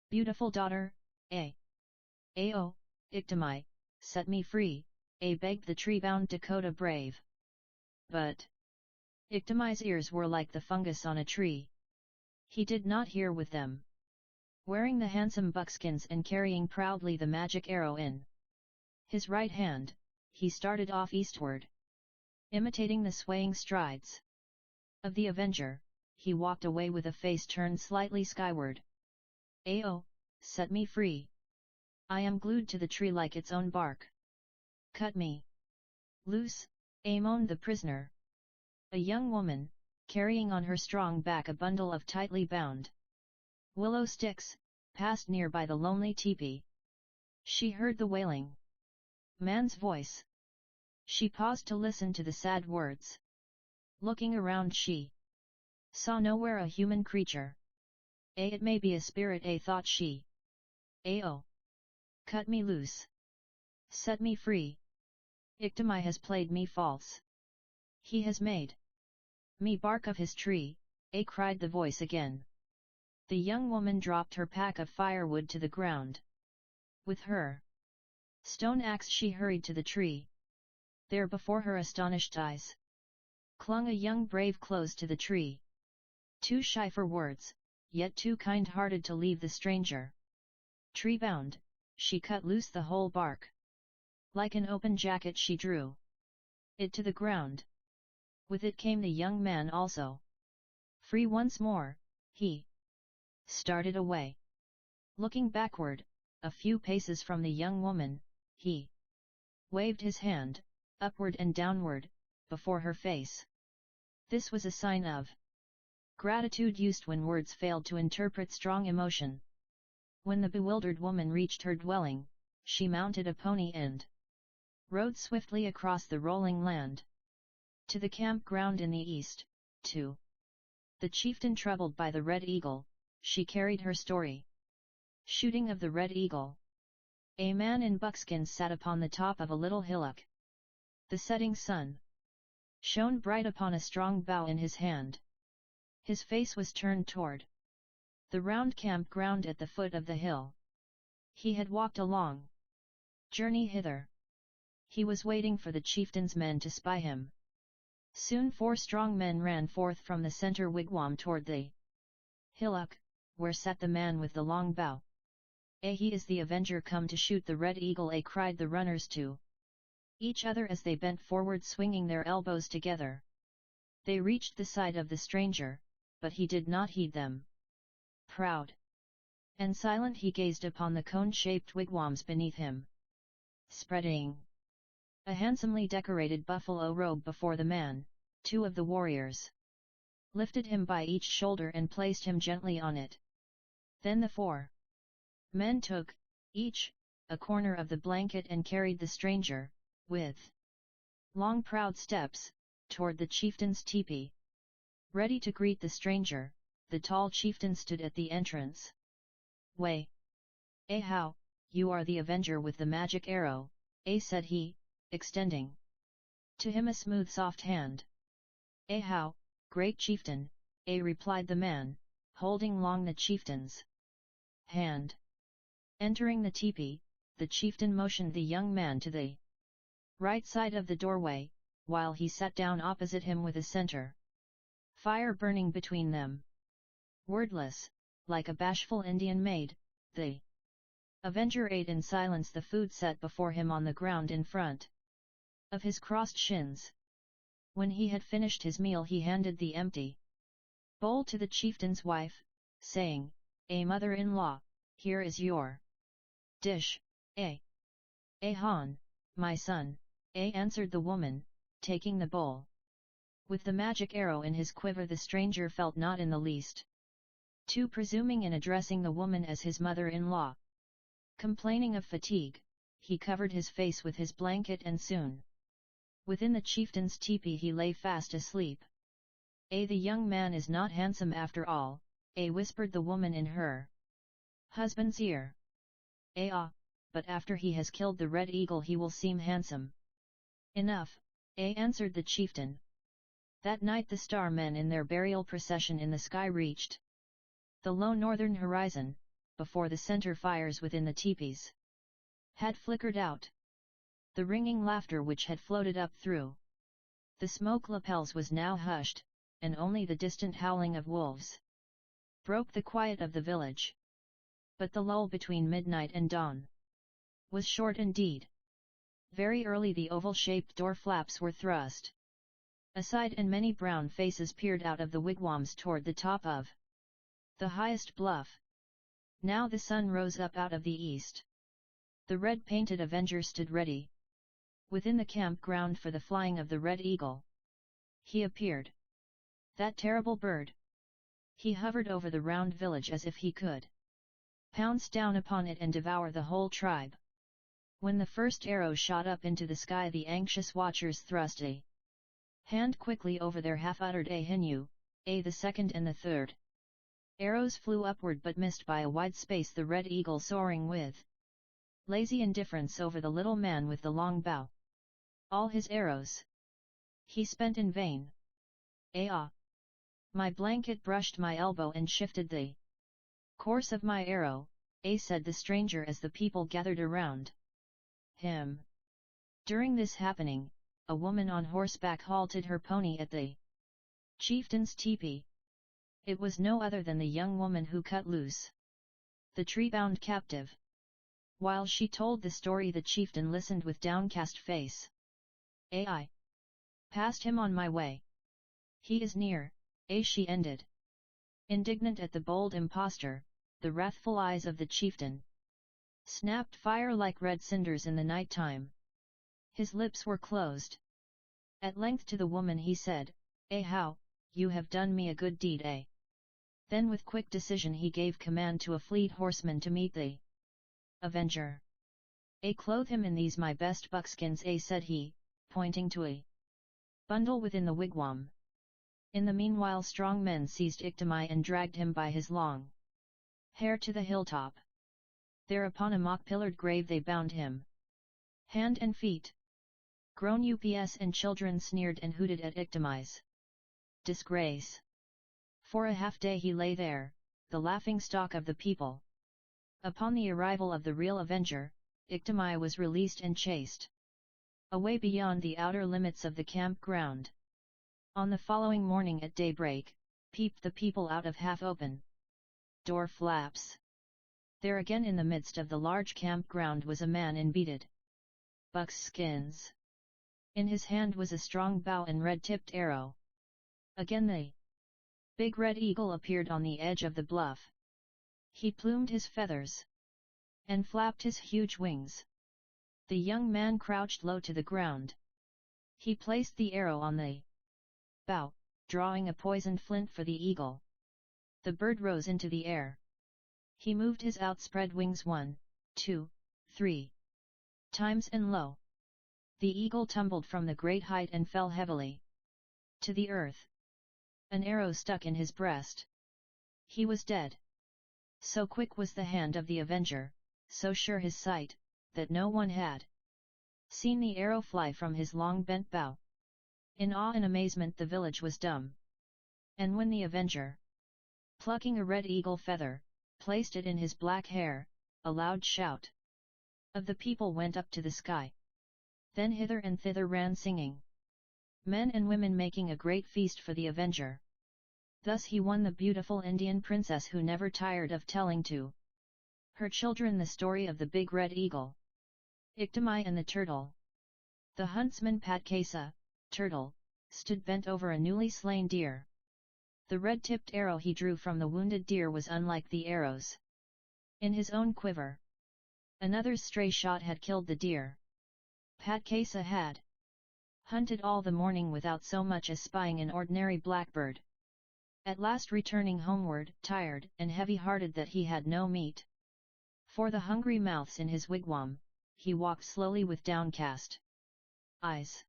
beautiful daughter, Oh, Iktomi, set me free, begged the tree-bound Dakota brave. But Iktomi's ears were like the fungus on a tree. He did not hear with them. Wearing the handsome buckskins and carrying proudly the magic arrow in his right hand, he started off eastward. Imitating the swaying strides of the avenger, he walked away with a face turned slightly skyward. Oh, set me free. I am glued to the tree like its own bark. Cut me loose, moaned the prisoner. A young woman, carrying on her strong back a bundle of tightly bound willow sticks, passed near by the lonely teepee. She heard the wailing man's voice. She paused to listen to the sad words. Looking around she saw nowhere a human creature. It may be a spirit, thought she. Oh! Cut me loose. Set me free. Iktomi has played me false. He has made me bark of his tree, cried the voice again. The young woman dropped her pack of firewood to the ground. With her stone axe she hurried to the tree. There before her astonished eyes clung a young brave close to the tree. Too shy for words, yet too kind-hearted to leave the stranger tree-bound, she cut loose the whole bark. Like an open jacket she drew it to the ground. With it came the young man also. Free once more, he started away. Looking backward, a few paces from the young woman, he waved his hand, upward and downward, before her face. This was a sign of gratitude used when words failed to interpret strong emotion. When the bewildered woman reached her dwelling, she mounted a pony and rode swiftly across the rolling land to the campground in the east. To the chieftain troubled by the red eagle, she carried her story. Shooting of the red eagle. A man in buckskins sat upon the top of a little hillock. The setting sun shone bright upon a strong bow in his hand. His face was turned toward the round campground at the foot of the hill. He had walked a long journey hither. He was waiting for the chieftain's men to spy him. Soon 4 strong men ran forth from the center wigwam toward the hillock, where sat the man with the long bow. He is the avenger come to shoot the red eagle, cried the runners to each other as they bent forward swinging their elbows together. They reached the side of the stranger, but he did not heed them. Proud and silent he gazed upon the cone-shaped wigwams beneath him, spreading a handsomely decorated buffalo robe before the man. 2 of the warriors lifted him by each shoulder and placed him gently on it. Then the 4 men took, each, a corner of the blanket and carried the stranger, with long proud steps, toward the chieftain's teepee. Ready to greet the stranger, the tall chieftain stood at the entrance. "Way! How, you are the avenger with the magic arrow," said he, extending to him a smooth soft hand. "How, great chieftain," replied the man, holding long the chieftain's hand. Entering the teepee, the chieftain motioned the young man to the right side of the doorway, while he sat down opposite him with a center fire burning between them. Wordless, like a bashful Indian maid, the avenger ate in silence the food set before him on the ground in front of his crossed shins. When he had finished his meal he handed the empty bowl to the chieftain's wife, saying, "Mother-in-law, here is your dish." "Han, my son," answered the woman, taking the bowl. With the magic arrow in his quiver the stranger felt not in the least too presuming in addressing the woman as his mother-in-law. Complaining of fatigue, he covered his face with his blanket and soon within the chieftain's teepee he lay fast asleep. The young man is not handsome after all," whispered the woman in her husband's ear. But after he has killed the red eagle he will seem handsome enough," answered the chieftain. That night the star men in their burial procession in the sky reached the low northern horizon, before the center fires within the teepees had flickered out. The ringing laughter which had floated up through the smoke lapels was now hushed, and only the distant howling of wolves broke the quiet of the village. But the lull between midnight and dawn was short indeed. Very early the oval-shaped door flaps were thrust aside and many brown faces peered out of the wigwams toward the top of the highest bluff. Now the sun rose up out of the east. The red-painted avenger stood ready within the campground for the flying of the red eagle. He appeared. That terrible bird! He hovered over the round village as if he could pounce down upon it and devour the whole tribe. When the first arrow shot up into the sky the anxious watchers thrust a hand quickly over their half-uttered "Ahinu," the second and the third arrows flew upward but missed by a wide space the red eagle soaring with lazy indifference over the little man with the long bow. All his arrows he spent in vain. My blanket brushed my elbow and shifted the course of my arrow, said the stranger as the people gathered around him. During this happening, a woman on horseback halted her pony at the chieftain's teepee. It was no other than the young woman who cut loose the tree-bound captive. While she told the story the chieftain listened with downcast face. I passed him on my way. He is near, she ended. Indignant at the bold impostor, the wrathful eyes of the chieftain snapped fire like red cinders in the night time. His lips were closed. At length to the woman he said, how, you have done me a good deed, Then with quick decision he gave command to a fleet horseman to meet the avenger. Clothe him in these my best buckskins, said he, pointing to a bundle within the wigwam. In the meanwhile strong men seized Iktimai and dragged him by his long hair to the hilltop. There upon a mock-pillared grave they bound him, hand and feet. Grown ups and children sneered and hooted at Iktimai's disgrace. For a half-day he lay there, the laughing-stock of the people. Upon the arrival of the real avenger, Iktimai was released and chased away beyond the outer limits of the campground. On the following morning at daybreak, peeped the people out of half-open door flaps. There again in the midst of the large campground was a man in beaded buckskins. In his hand was a strong bow and red-tipped arrow. Again the big red eagle appeared on the edge of the bluff. He plumed his feathers and flapped his huge wings. The young man crouched low to the ground. He placed the arrow on the bow, drawing a poisoned flint for the eagle. The bird rose into the air. He moved his outspread wings 1, 2, 3 times and lo! The eagle tumbled from the great height and fell heavily to the earth. An arrow stuck in his breast. He was dead. So quick was the hand of the avenger, so sure his sight, that no one had seen the arrow fly from his long bent bow. In awe and amazement the village was dumb. And when the avenger, plucking a red eagle feather, placed it in his black hair, a loud shout of the people went up to the sky. Then hither and thither ran singing, men and women making a great feast for the avenger. Thus he won the beautiful Indian princess who never tired of telling to her children the story of the big red eagle, Iktomi and the turtle. The huntsman Patkasa, turtle, stood bent over a newly slain deer. The red-tipped arrow he drew from the wounded deer was unlike the arrows in his own quiver. Another's stray shot had killed the deer. Patkasa had hunted all the morning without so much as spying an ordinary blackbird. At last returning homeward, tired and heavy-hearted that he had no meat for the hungry mouths in his wigwam, he walked slowly with downcast eyes.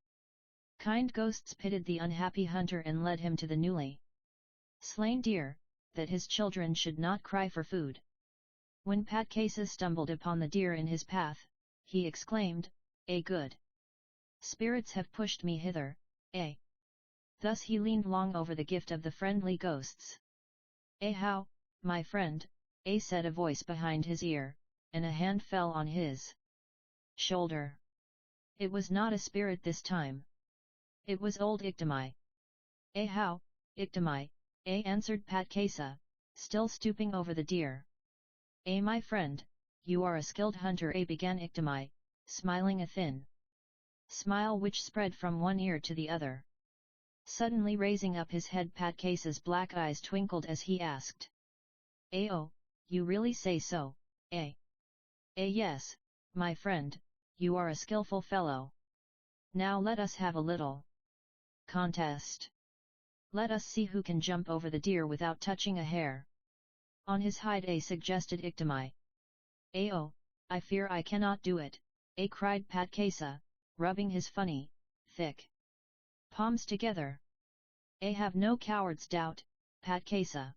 Kind ghosts pitied the unhappy hunter and led him to the newly slain deer, that his children should not cry for food. When Patkasa stumbled upon the deer in his path, he exclaimed, "A good spirits have pushed me hither, eh?" Thus he leaned long over the gift of the friendly ghosts. "Eh how, my friend," said a voice behind his ear, and a hand fell on his shoulder. It was not a spirit this time. It was old Iktomi. "Eh how, Iktomi," answered Patkasa, still stooping over the deer. "My friend, you are a skilled hunter," began Iktomi, smiling a thin smile which spread from one ear to the other. Suddenly raising up his head, Patkasa's black eyes twinkled as he asked, "Oh, you really say so, eh?" "Yes, my friend, you are a skillful fellow. Now let us have a little contest. Let us see who can jump over the deer without touching a hair on his hide," suggested Iktomi. "Oh, I fear I cannot do it," cried Patkasa, rubbing his funny, thick palms together. "Have no coward's doubt, Patkasa.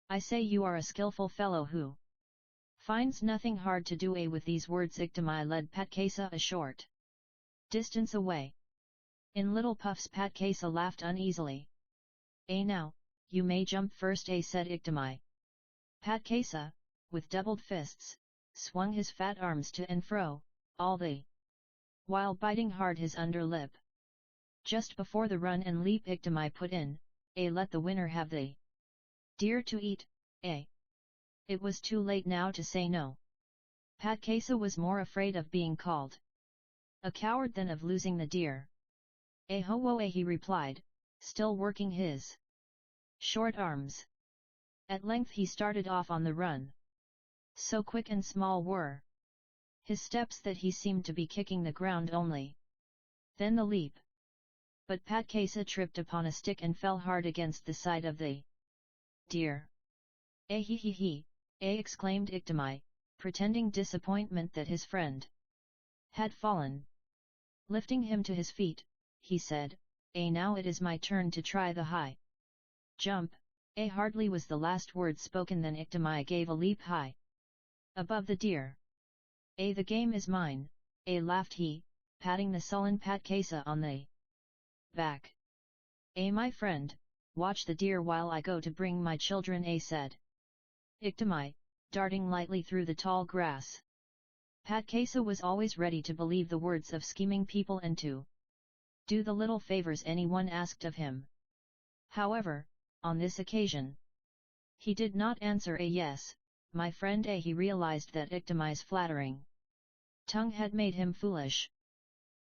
I say you are a skillful fellow who finds nothing hard to do." With these words Iktomi led Patkasa a short distance away. In little puffs Patkasa laughed uneasily. "Now, you may jump first," said Iktomi. Patkasa, with doubled fists, swung his fat arms to and fro, all the while biting hard his underlip. Just before the run and leap Iktomi put in, "Let the winner have the deer to eat, eh?" It was too late now to say no. Patkasa was more afraid of being called a coward than of losing the deer. "Ho-wo," he replied, still working his short arms. At length he started off on the run. So quick and small were his steps that he seemed to be kicking the ground only. Then the leap. But Patkasa tripped upon a stick and fell hard against the side of the deer. He, exclaimed Iktomi, pretending disappointment that his friend had fallen. Lifting him to his feet, he said, "Now it is my turn to try the high jump." Hardly was the last word spoken than Iktomi gave a leap high above the deer. "The game is mine," laughed he, patting the sullen Patkasa on the back. "My friend, watch the deer while I go to bring my children," said Iktomi, darting lightly through the tall grass. Patkasa was always ready to believe the words of scheming people and to do the little favors anyone asked of him. However, on this occasion, he did not answer a yes, my friend he realized that Iktimai's flattering tongue had made him foolish.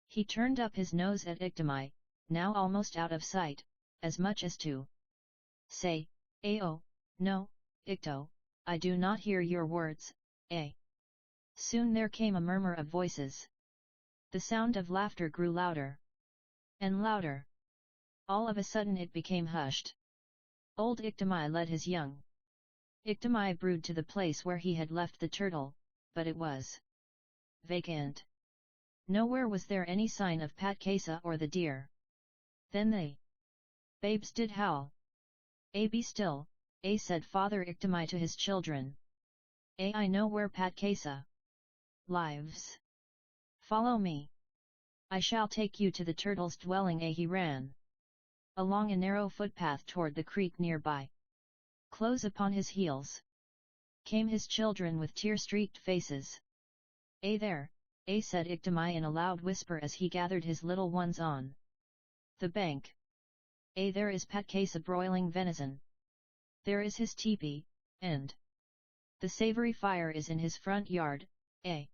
He turned up his nose at Iktimai, now almost out of sight, as much as to say, "Oh, no, Ikto, I do not hear your words, eh?" Soon there came a murmur of voices. The sound of laughter grew louder and louder. All of a sudden it became hushed. Old Iktimai led his young Iktimai brood to the place where he had left the turtle, but it was vacant. Nowhere was there any sign of Patkasa or the deer. Then the babes did howl. Be still, said Father Iktimai to his children. I know where Patkasa lives. Follow me. I shall take you to the turtle's dwelling. He ran along a narrow footpath toward the creek nearby. Close upon his heels came his children with tear-streaked faces. There, said Iktimai in a loud whisper as he gathered his little ones on the bank. There is Patkasa broiling venison. There is his teepee, and the savory fire is in his front yard. The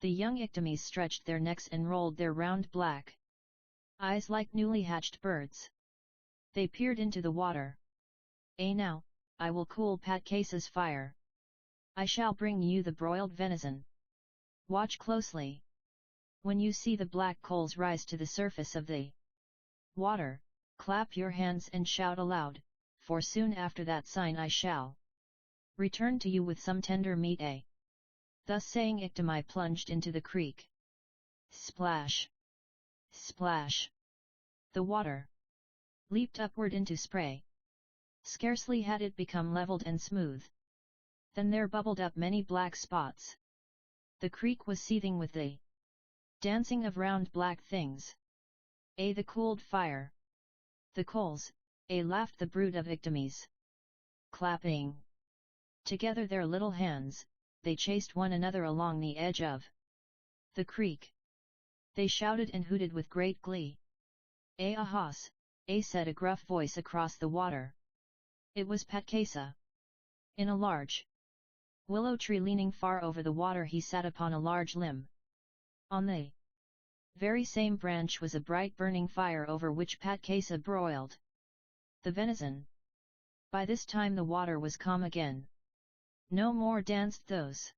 young Iktimis stretched their necks and rolled their round black eyes like newly hatched birds. They peered into the water. Now, I will cool Patkasa's fire. I shall bring you the broiled venison. Watch closely. When you see the black coals rise to the surface of the water, clap your hands and shout aloud, for soon after that sign I shall return to you with some tender meat. Thus saying, Iktimai plunged into the creek. Splash! Splash! The water leaped upward into spray. Scarcely had it become leveled and smooth than there bubbled up many black spots. The creek was seething with the dancing of round black things. The cooled fire. The coals, laughed the brood of Iktimis. Clapping together their little hands, they chased one another along the edge of the creek. They shouted and hooted with great glee. Ahas, said a gruff voice across the water. It was Patkasa. In a large willow tree leaning far over the water he sat upon a large limb. On the very same branch was a bright burning fire over which Patkasa broiled the venison. By this time the water was calm again. No more danced those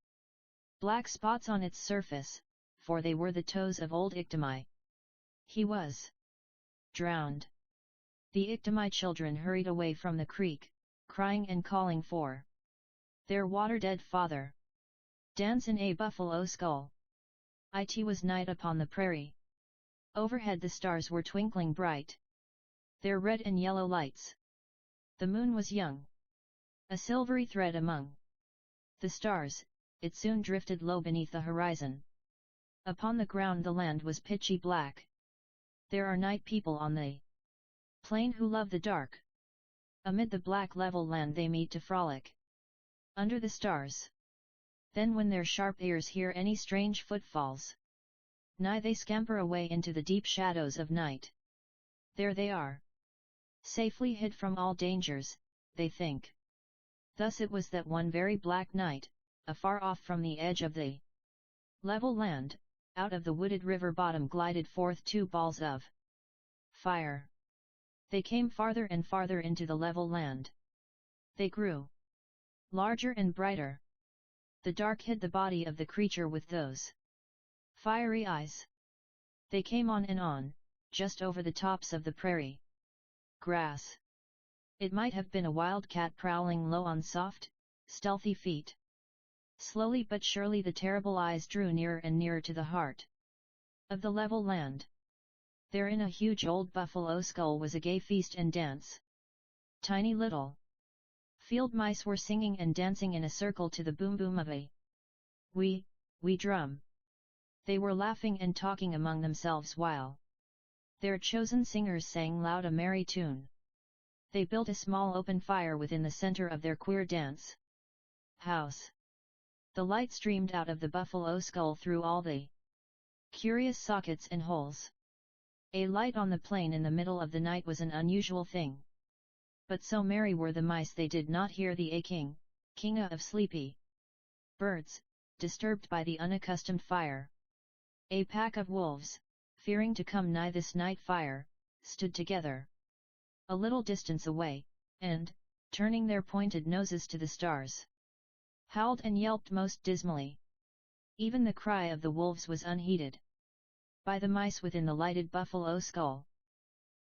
black spots on its surface, for they were the toes of old Iktimai. He was drowned. The Iktimai children hurried away from the creek, crying and calling for their water-dead father. Dance in a buffalo skull. It was night upon the prairie. Overhead the stars were twinkling bright. Their red and yellow lights. The moon was young, a silvery thread among the stars. It soon drifted low beneath the horizon. Upon the ground the land was pitchy black. There are night people on the plain who love the dark. Amid the black level land they meet to frolic under the stars. Then when their sharp ears hear any strange footfalls, nigh they scamper away into the deep shadows of night. There they are, safely hid from all dangers, they think. Thus it was that one very black night, afar off from the edge of the level land, out of the wooded river bottom glided forth two balls of fire. They came farther and farther into the level land. They grew larger and brighter. The dark hid the body of the creature with those fiery eyes. They came on and on, just over the tops of the prairie grass. It might have been a wild cat prowling low on soft, stealthy feet. Slowly but surely the terrible eyes drew nearer and nearer to the heart of the level land. There in a huge old buffalo skull was a gay feast and dance. Tiny little field mice were singing and dancing in a circle to the boom boom of a wee drum. They were laughing and talking among themselves while their chosen singers sang loud a merry tune. They built a small open fire within the center of their queer dance house. The light streamed out of the buffalo skull through all the curious sockets and holes. A light on the plain in the middle of the night was an unusual thing. But so merry were the mice they did not hear the king of sleepy birds, disturbed by the unaccustomed fire. A pack of wolves, fearing to come nigh this night fire, stood together a little distance away, and, turning their pointed noses to the stars, howled and yelped most dismally. Even the cry of the wolves was unheeded by the mice within the lighted buffalo skull.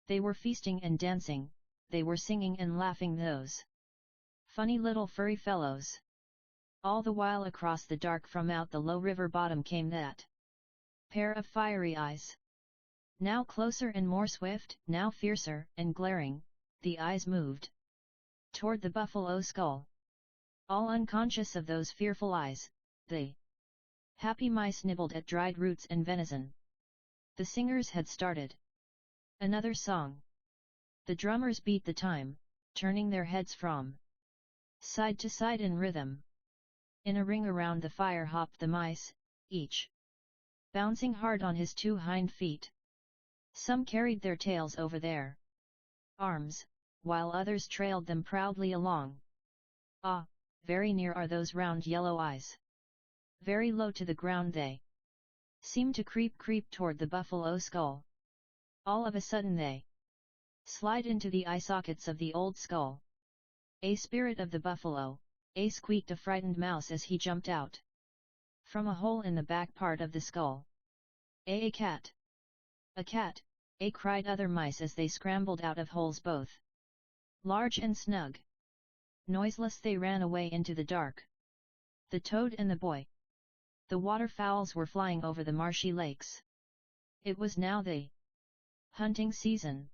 They were feasting and dancing, they were singing and laughing, those funny little furry fellows. All the while across the dark from out the low river bottom came that pair of fiery eyes. Now closer and more swift, now fiercer and glaring, the eyes moved toward the buffalo skull. All unconscious of those fearful eyes, the happy mice nibbled at dried roots and venison. The singers had started another song. The drummers beat the time, turning their heads from side to side in rhythm. In a ring around the fire hopped the mice, each bouncing hard on his two hind feet. Some carried their tails over their arms, while others trailed them proudly along. Ah, very near are those round yellow eyes. Very low to the ground they seem to creep toward the buffalo skull. All of a sudden they slide into the eye sockets of the old skull. A spirit of the buffalo, squeaked a frightened mouse as he jumped out from a hole in the back part of the skull. A cat! A cat! Cried other mice as they scrambled out of holes both large and snug. Noiseless they ran away into the dark. The toad and the boy. The waterfowls were flying over the marshy lakes. It was now the hunting season.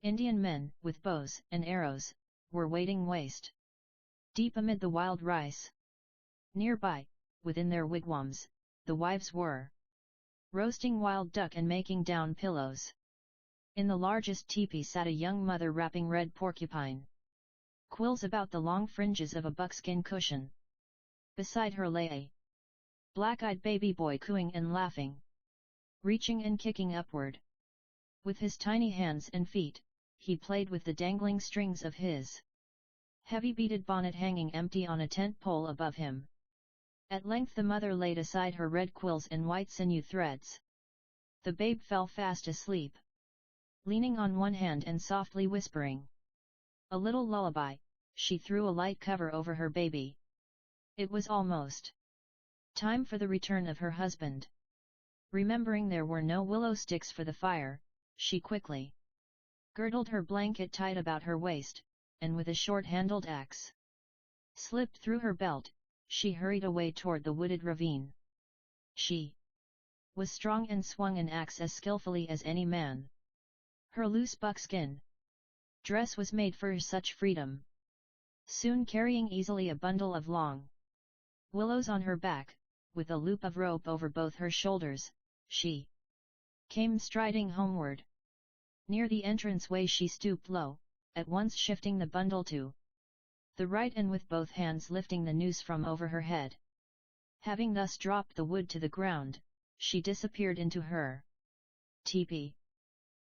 Indian men, with bows and arrows, were waiting waist deep amid the wild rice. Nearby, within their wigwams, the wives were roasting wild duck and making down pillows. In the largest teepee sat a young mother wrapping red porcupine quills about the long fringes of a buckskin cushion. Beside her lay a black-eyed baby boy cooing and laughing, reaching and kicking upward. With his tiny hands and feet, he played with the dangling strings of his heavy beaded bonnet hanging empty on a tent pole above him. At length the mother laid aside her red quills and white sinew threads. The babe fell fast asleep, leaning on one hand and softly whispering a little lullaby. She threw a light cover over her baby. It was almost time for the return of her husband. Remembering there were no willow sticks for the fire, she quickly girdled her blanket tight about her waist, and with a short-handled axe slipped through her belt, she hurried away toward the wooded ravine. She was strong and swung an axe as skillfully as any man. Her loose buckskin dress was made for such freedom. Soon carrying easily a bundle of long willows on her back, with a loop of rope over both her shoulders, she came striding homeward. Near the entranceway she stooped low, at once shifting the bundle to the right and with both hands lifting the noose from over her head. Having thus dropped the wood to the ground, she disappeared into her teepee.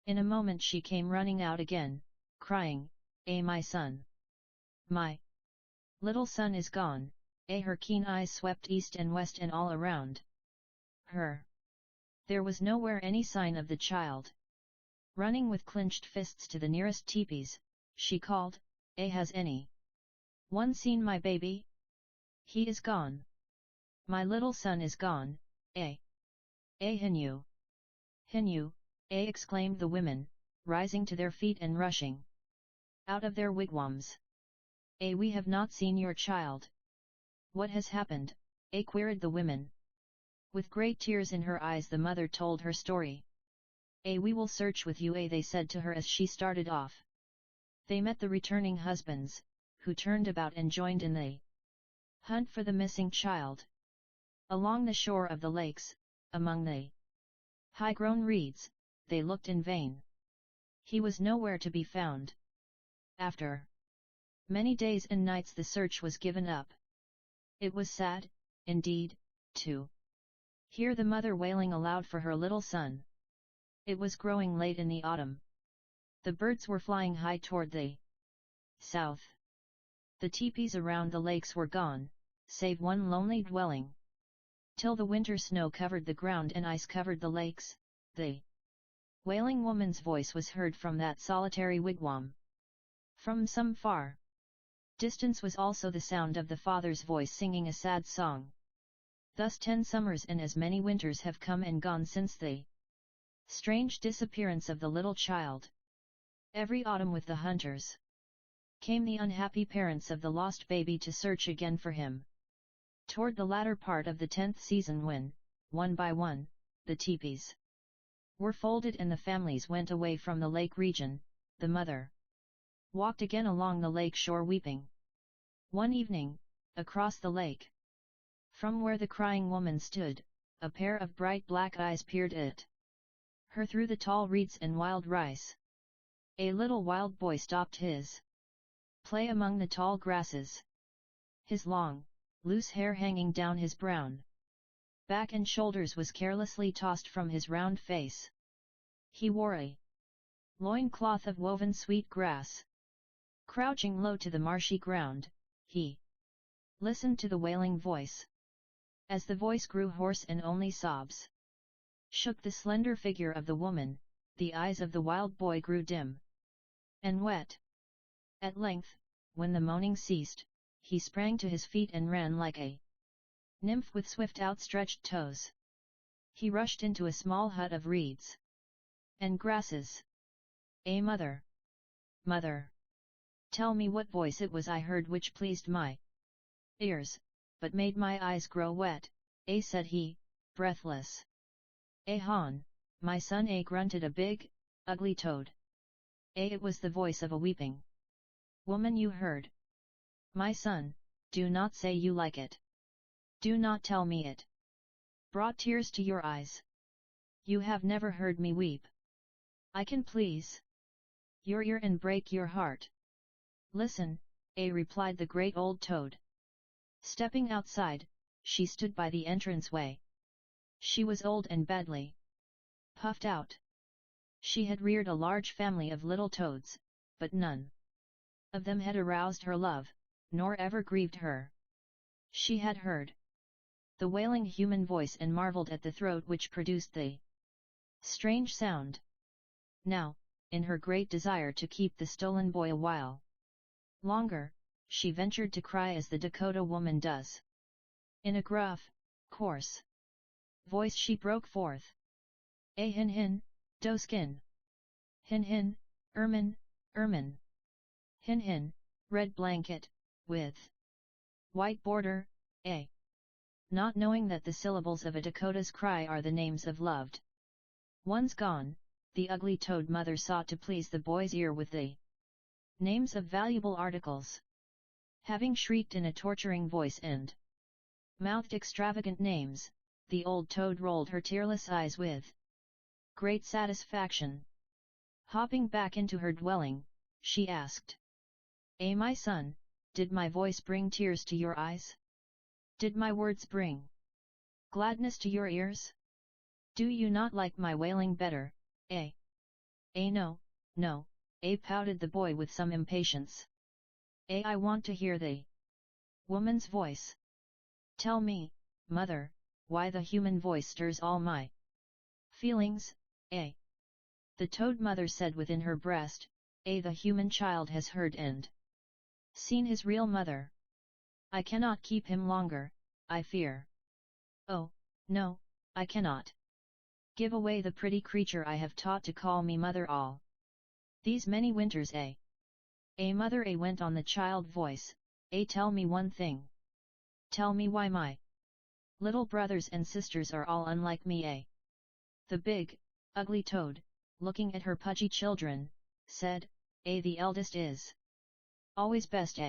In a moment she came running out again, crying, my son! My little son is gone!" Her keen eyes swept east and west and all around her. There was nowhere any sign of the child. Running with clenched fists to the nearest teepees, she called, has any one seen my baby? He is gone. My little son is gone, Hinyu! Hinyu! Exclaimed the women, rising to their feet and rushing out of their wigwams. We have not seen your child. What has happened? Queried the women. With great tears in her eyes the mother told her story. We will search with you, they said to her as she started off. They met the returning husbands, who turned about and joined in the hunt for the missing child. Along the shore of the lakes, among the high-grown reeds, they looked in vain. He was nowhere to be found. After many days and nights the search was given up. It was sad, indeed, to hear the mother wailing aloud for her little son. It was growing late in the autumn. The birds were flying high toward the south. The teepees around the lakes were gone, save one lonely dwelling. Till the winter snow covered the ground and ice covered the lakes, the wailing woman's voice was heard from that solitary wigwam. From some far distance was also the sound of the father's voice singing a sad song. Thus 10 summers and as many winters have come and gone since the strange disappearance of the little child. Every autumn with the hunters came the unhappy parents of the lost baby to search again for him. Toward the latter part of the 10th season when, one by one, the teepees were folded and the families went away from the lake region, the mother walked again along the lake shore weeping. One evening, across the lake, from where the crying woman stood, a pair of bright black eyes peered at her through the tall reeds and wild rice. A little wild boy stopped his play among the tall grasses. His long, loose hair hanging down his brown back and shoulders was carelessly tossed from his round face. He wore a loin cloth of woven sweet grass. Crouching low to the marshy ground, he listened to the wailing voice. As the voice grew hoarse and only sobs shook the slender figure of the woman, the eyes of the wild boy grew dim and wet. At length, when the moaning ceased, he sprang to his feet and ran like a nymph with swift outstretched toes. He rushed into a small hut of reeds and grasses. Mother! Mother! Tell me what voice it was I heard which pleased my ears, but made my eyes grow wet, said he, breathless. Han, my son, grunted a big, ugly toad. It was the voice of a weeping woman you heard. My son, do not say you like it. Do not tell me it brought tears to your eyes. You have never heard me weep. I can please your ear and break your heart. Listen, replied the great old toad. Stepping outside, she stood by the entranceway. She was old and badly puffed out. She had reared a large family of little toads, but none of them had aroused her love, nor ever grieved her. She had heard the wailing human voice and marveled at the throat which produced the strange sound. Now, in her great desire to keep the stolen boy a while longer, she ventured to cry as the Dakota woman does. In a gruff, coarse voice she broke forth. Hin hin, doeskin. Hin hin, ermine, ermine. Hin hin, red blanket, with white border, not knowing that the syllables of a Dakota's cry are the names of loved ones gone, the ugly toad mother sought to please the boy's ear with the names of valuable articles. Having shrieked in a torturing voice and mouthed extravagant names, the old toad rolled her tearless eyes with great satisfaction. Hopping back into her dwelling, she asked, my son, did my voice bring tears to your eyes? Did my words bring gladness to your ears? Do you not like my wailing better, no, no, pouted the boy with some impatience. I want to hear the woman's voice. Tell me, mother, why the human voice stirs all my feelings, The toad mother said within her breast, the human child has heard and seen his real mother. I cannot keep him longer, I fear. Oh, no, I cannot give away the pretty creature I have taught to call me mother all these many winters. Mother, went on the child voice, tell me one thing. Tell me why my little brothers and sisters are all unlike me. The big, ugly toad, looking at her pudgy children, said, the eldest is always best.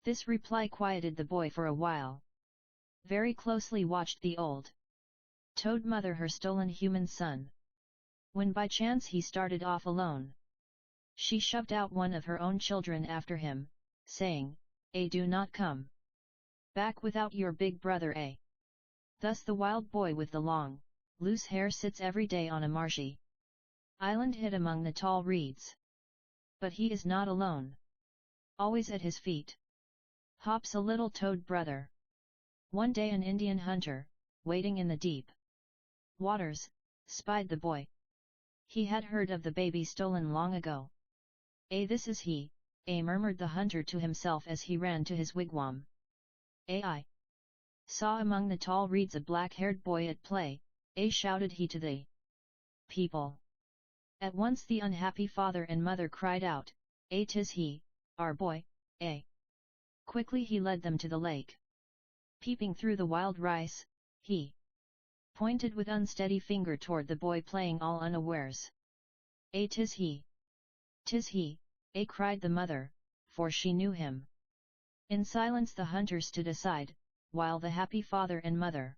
This reply quieted the boy for a while. Very closely watched the old toad mother her stolen human son. When by chance he started off alone, she shoved out one of her own children after him, saying, do not come Back without your big brother, eh? Thus the wild boy with the long, loose hair sits every day on a marshy island hid among the tall reeds. But he is not alone. Always at his feet hops a little toad brother. One day an Indian hunter, wading in the deep waters, spied the boy. He had heard of the baby stolen long ago. This is he, murmured the hunter to himself as he ran to his wigwam. I saw among the tall reeds a black-haired boy at play, shouted he to the people. At once the unhappy father and mother cried out, 'Tis he, our boy, Quickly he led them to the lake. Peeping through the wild rice, he pointed with unsteady finger toward the boy playing all unawares. 'Tis he! 'Tis he!' cried the mother, for she knew him. In silence the hunter stood aside, while the happy father and mother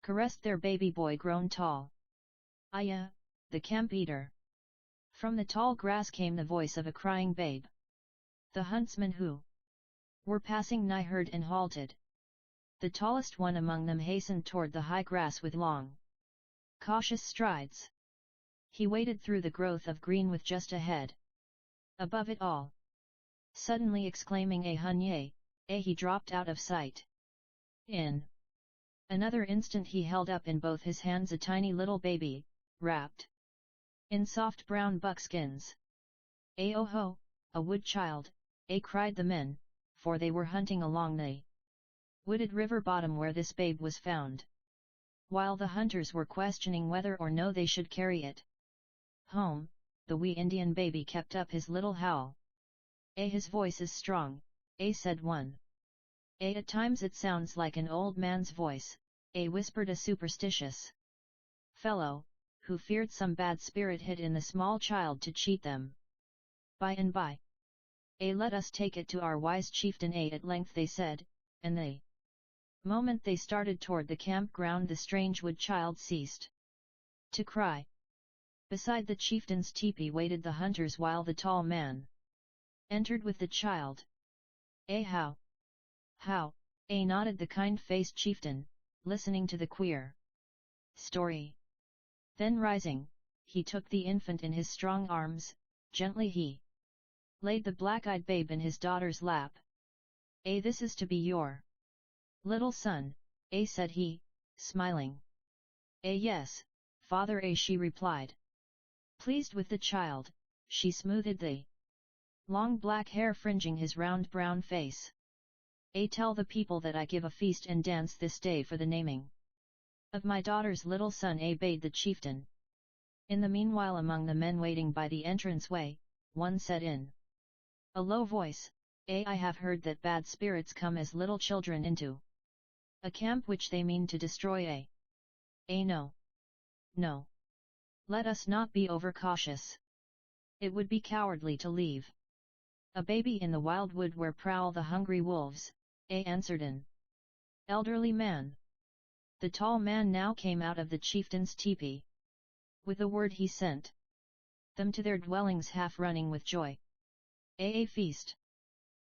caressed their baby boy grown tall. "Ayah, the camp eater!" From the tall grass came the voice of a crying babe. The huntsmen who were passing nigh heard and halted. The tallest one among them hastened toward the high grass with long, cautious strides. He waded through the growth of green with just ahead. Above it all, suddenly exclaiming "Hunye!" he dropped out of sight. In another instant he held up in both his hands a tiny little baby, wrapped in soft brown buckskins. "Oh ho, a wood child!" cried the men, for they were hunting along the wooded river bottom where this babe was found. While the hunters were questioning whether or no they should carry it home, the wee Indian baby kept up his little howl. His voice is strong," said one. At times it sounds like an old man's voice," whispered a superstitious fellow, who feared some bad spirit hid in the small child to cheat them. By and by, let us take it to our wise chieftain, at length they said, and the moment they started toward the campground the strange wood child ceased to cry. Beside the chieftain's teepee waited the hunters while the tall man entered with the child. How? Nodded the kind-faced chieftain, listening to the queer story. Then rising, he took the infant in his strong arms, gently he laid the black-eyed babe in his daughter's lap. This is to be your little son, said he, smiling. Yes, father, she replied. Pleased with the child, she smoothed the long black hair fringing his round brown face. Tell the people that I give a feast and dance this day for the naming of my daughter's little son, bade the chieftain. In the meanwhile among the men waiting by the entranceway, one said in a low voice, I have heard that bad spirits come as little children into a camp which they mean to destroy. No. Let us not be overcautious. It would be cowardly to leave a baby in the wild wood where prowl the hungry wolves, answered an elderly man. The tall man now came out of the chieftain's teepee. With a word he sent them to their dwellings half running with joy. A feast!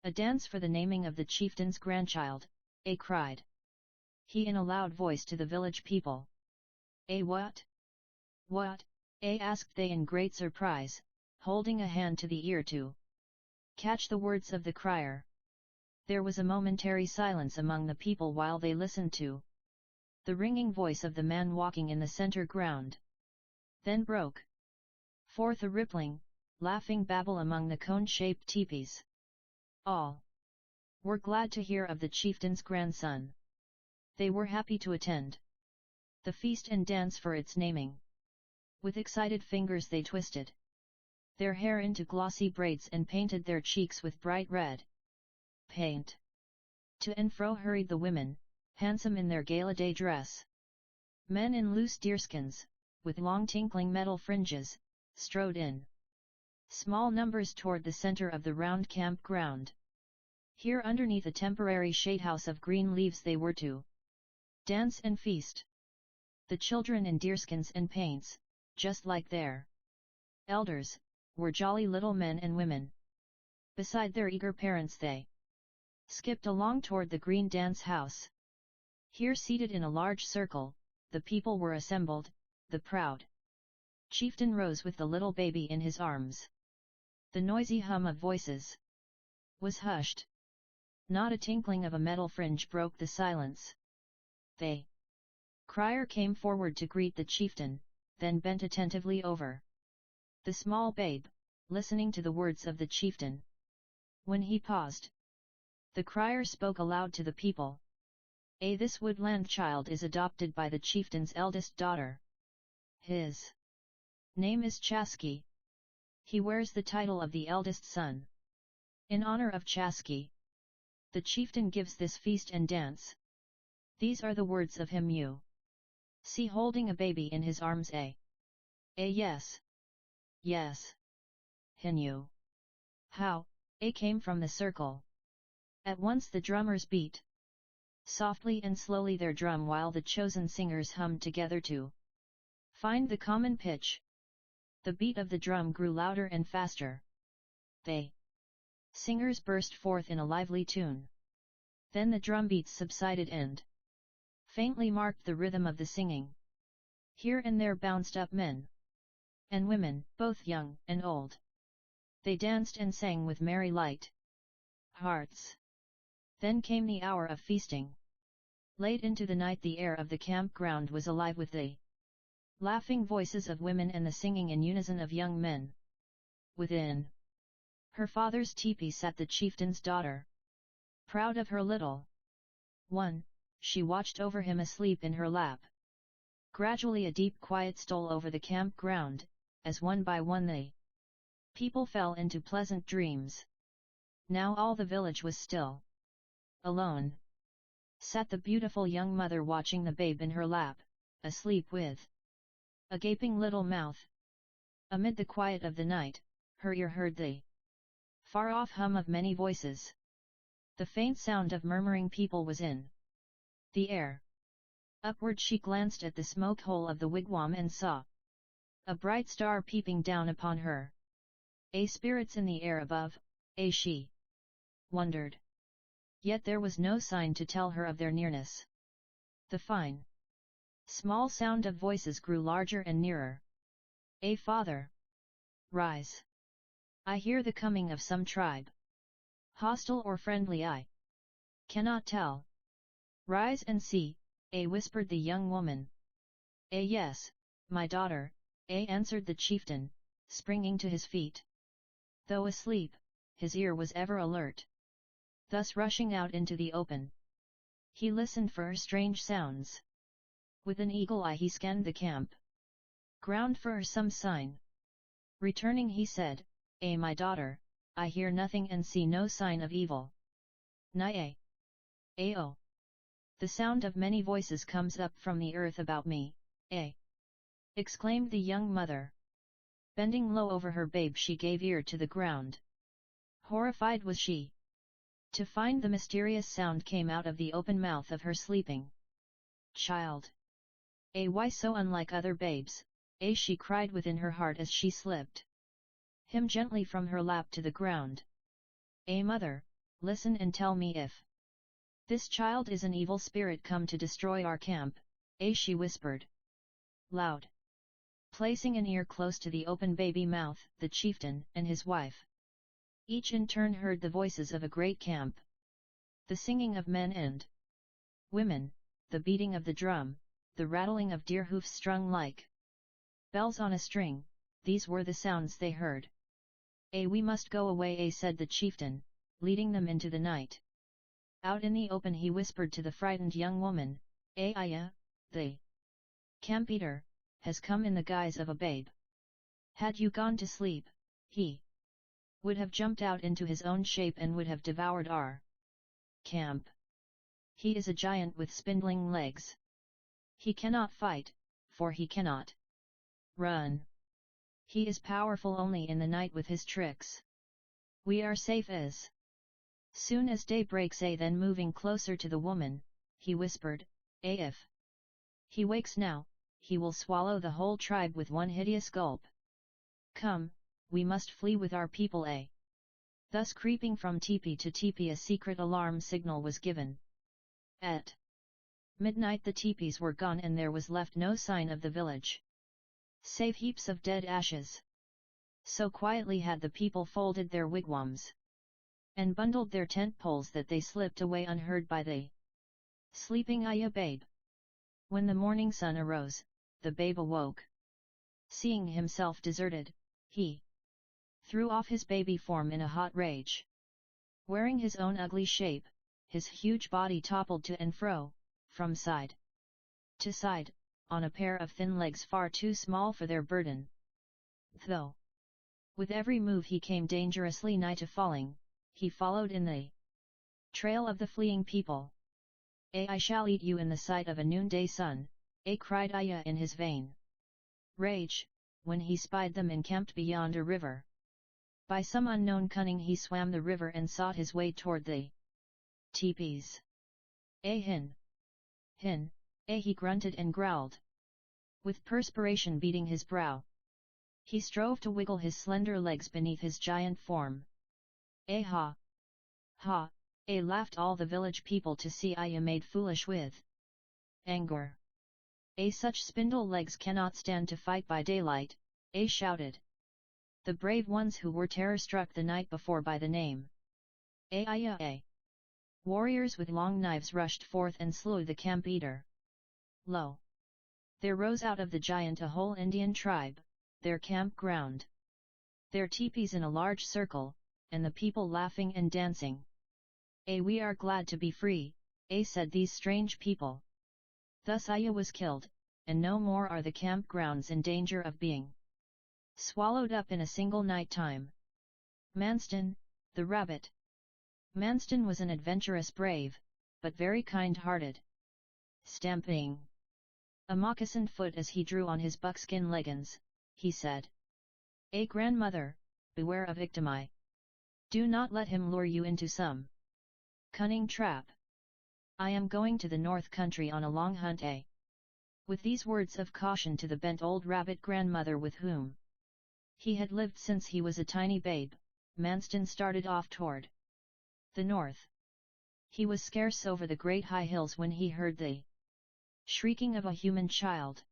A dance for the naming of the chieftain's grandchild, cried he in a loud voice to the village people. What? What? Asked they in great surprise, holding a hand to the ear to catch the words of the crier. There was a momentary silence among the people while they listened to the ringing voice of the man walking in the center ground. Then broke forth a rippling, laughing babble among the cone-shaped teepees. All were glad to hear of the chieftain's grandson. They were happy to attend the feast and dance for its naming. With excited fingers they twisted their hair into glossy braids and painted their cheeks with bright red paint. To and fro hurried the women, handsome in their gala day dress. Men in loose deerskins, with long tinkling metal fringes, strode in small numbers toward the center of the round campground. Here underneath a temporary shadehouse of green leaves they were to dance and feast. The children in deerskins and paints, just like their elders, were jolly little men and women. Beside their eager parents they skipped along toward the green dance house. Here, seated in a large circle, the people were assembled. The proud chieftain rose with the little baby in his arms. The noisy hum of voices was hushed. Not a tinkling of a metal fringe broke the silence. The crier came forward to greet the chieftain, then bent attentively over the small babe, listening to the words of the chieftain. When he paused, the crier spoke aloud to the people. This woodland child is adopted by the chieftain's eldest daughter. His name is Chaski. He wears the title of the eldest son. In honor of Chaski, the chieftain gives this feast and dance. These are the words of him you see holding a baby in his arms. Yes. Yes. Hinu. How? Came from the circle. At once the drummers beat softly and slowly their drum, while the chosen singers hummed together to find the common pitch. The beat of the drum grew louder and faster. The singers burst forth in a lively tune. Then the drum beats subsided and faintly marked the rhythm of the singing. Here and there bounced up men and women, both young and old. They danced and sang with merry light hearts. Then came the hour of feasting. Late into the night the air of the campground was alive with the laughing voices of women and the singing in unison of young men. Within her father's teepee sat the chieftain's daughter. Proud of her little one, she watched over him asleep in her lap. Gradually a deep quiet stole over the campground, as one by one the people fell into pleasant dreams. Now all the village was still. Alone sat the beautiful young mother watching the babe in her lap, asleep with a gaping little mouth. Amid the quiet of the night, her ear heard the far-off hum of many voices. The faint sound of murmuring people was in the air. Upward she glanced at the smoke hole of the wigwam and saw a bright star peeping down upon her. Spirits in the air above, she wondered. Yet there was no sign to tell her of their nearness. The fine, small sound of voices grew larger and nearer. Father! Rise! I hear the coming of some tribe. Hostile or friendly I cannot tell. Rise and see, whispered the young woman. Yes, my daughter, answered the chieftain, springing to his feet. Though asleep, his ear was ever alert. Thus rushing out into the open, he listened for strange sounds. With an eagle eye he scanned the camp ground for some sign. Returning he said, my daughter, I hear nothing and see no sign of evil. Nye. Oh! The sound of many voices comes up from the earth about me, exclaimed the young mother. Bending low over her babe she gave ear to the ground. Horrified was she to find the mysterious sound came out of the open mouth of her sleeping child. Why so unlike other babes, she cried within her heart as she slipped him gently from her lap to the ground. Mother, listen and tell me if this child is an evil spirit come to destroy our camp, she whispered loud. Placing an ear close to the open baby mouth, the chieftain and his wife each in turn heard the voices of a great camp. The singing of men and women, the beating of the drum, the rattling of deer hoofs strung like bells on a string, these were the sounds they heard. We must go away, said the chieftain, leading them into the night. Out in the open he whispered to the frightened young woman, the camp eater has come in the guise of a babe. Had you gone to sleep, he would have jumped out into his own shape and would have devoured our camp. He is a giant with spindling legs. He cannot fight, for he cannot run. He is powerful only in the night with his tricks. We are safe as soon as day breaks. Then moving closer to the woman, he whispered, if he wakes now, he will swallow the whole tribe with one hideous gulp. Come, we must flee with our people. Thus creeping from teepee to teepee a secret alarm signal was given. At midnight the teepees were gone and there was left no sign of the village, save heaps of dead ashes. So quietly had the people folded their wigwams and bundled their tent poles that they slipped away unheard by the sleeping Ayah babe. When the morning sun arose, the babe awoke. Seeing himself deserted, he threw off his baby form in a hot rage. Wearing his own ugly shape, his huge body toppled to and fro, from side to side, on a pair of thin legs far too small for their burden. Though with every move he came dangerously nigh to falling, he followed in the trail of the fleeing people. I shall eat you in the sight of a noonday sun, cried Ayah in his vain rage, when he spied them encamped beyond a river. By some unknown cunning he swam the river and sought his way toward the teepees. Hin! Hin! He grunted and growled, with perspiration beading his brow. He strove to wiggle his slender legs beneath his giant form. Ha! Ha! Laughed all the village people to see Ayah made foolish with anger. Such spindle legs cannot stand to fight by daylight, shouted the brave ones who were terror-struck the night before by the name. Ayah! Warriors with long knives rushed forth and slew the camp eater. Lo! There rose out of the giant a whole Indian tribe, their camp ground, their teepees in a large circle, and the people laughing and dancing. We are glad to be free, said these strange people. Thus Ayah was killed, and no more are the camp grounds in danger of being swallowed up in a single night time. Manston, the rabbit. Manston was an adventurous brave, but very kind-hearted. Stamping a moccasined foot as he drew on his buckskin leggings, he said, grandmother, beware of Iktimai. Do not let him lure you into some cunning trap. I am going to the north country on a long hunt. With these words of caution to the bent old rabbit grandmother with whom he had lived since he was a tiny babe, Manston started off toward the north. He was scarce over the great high hills when he heard the shrieking of a human child.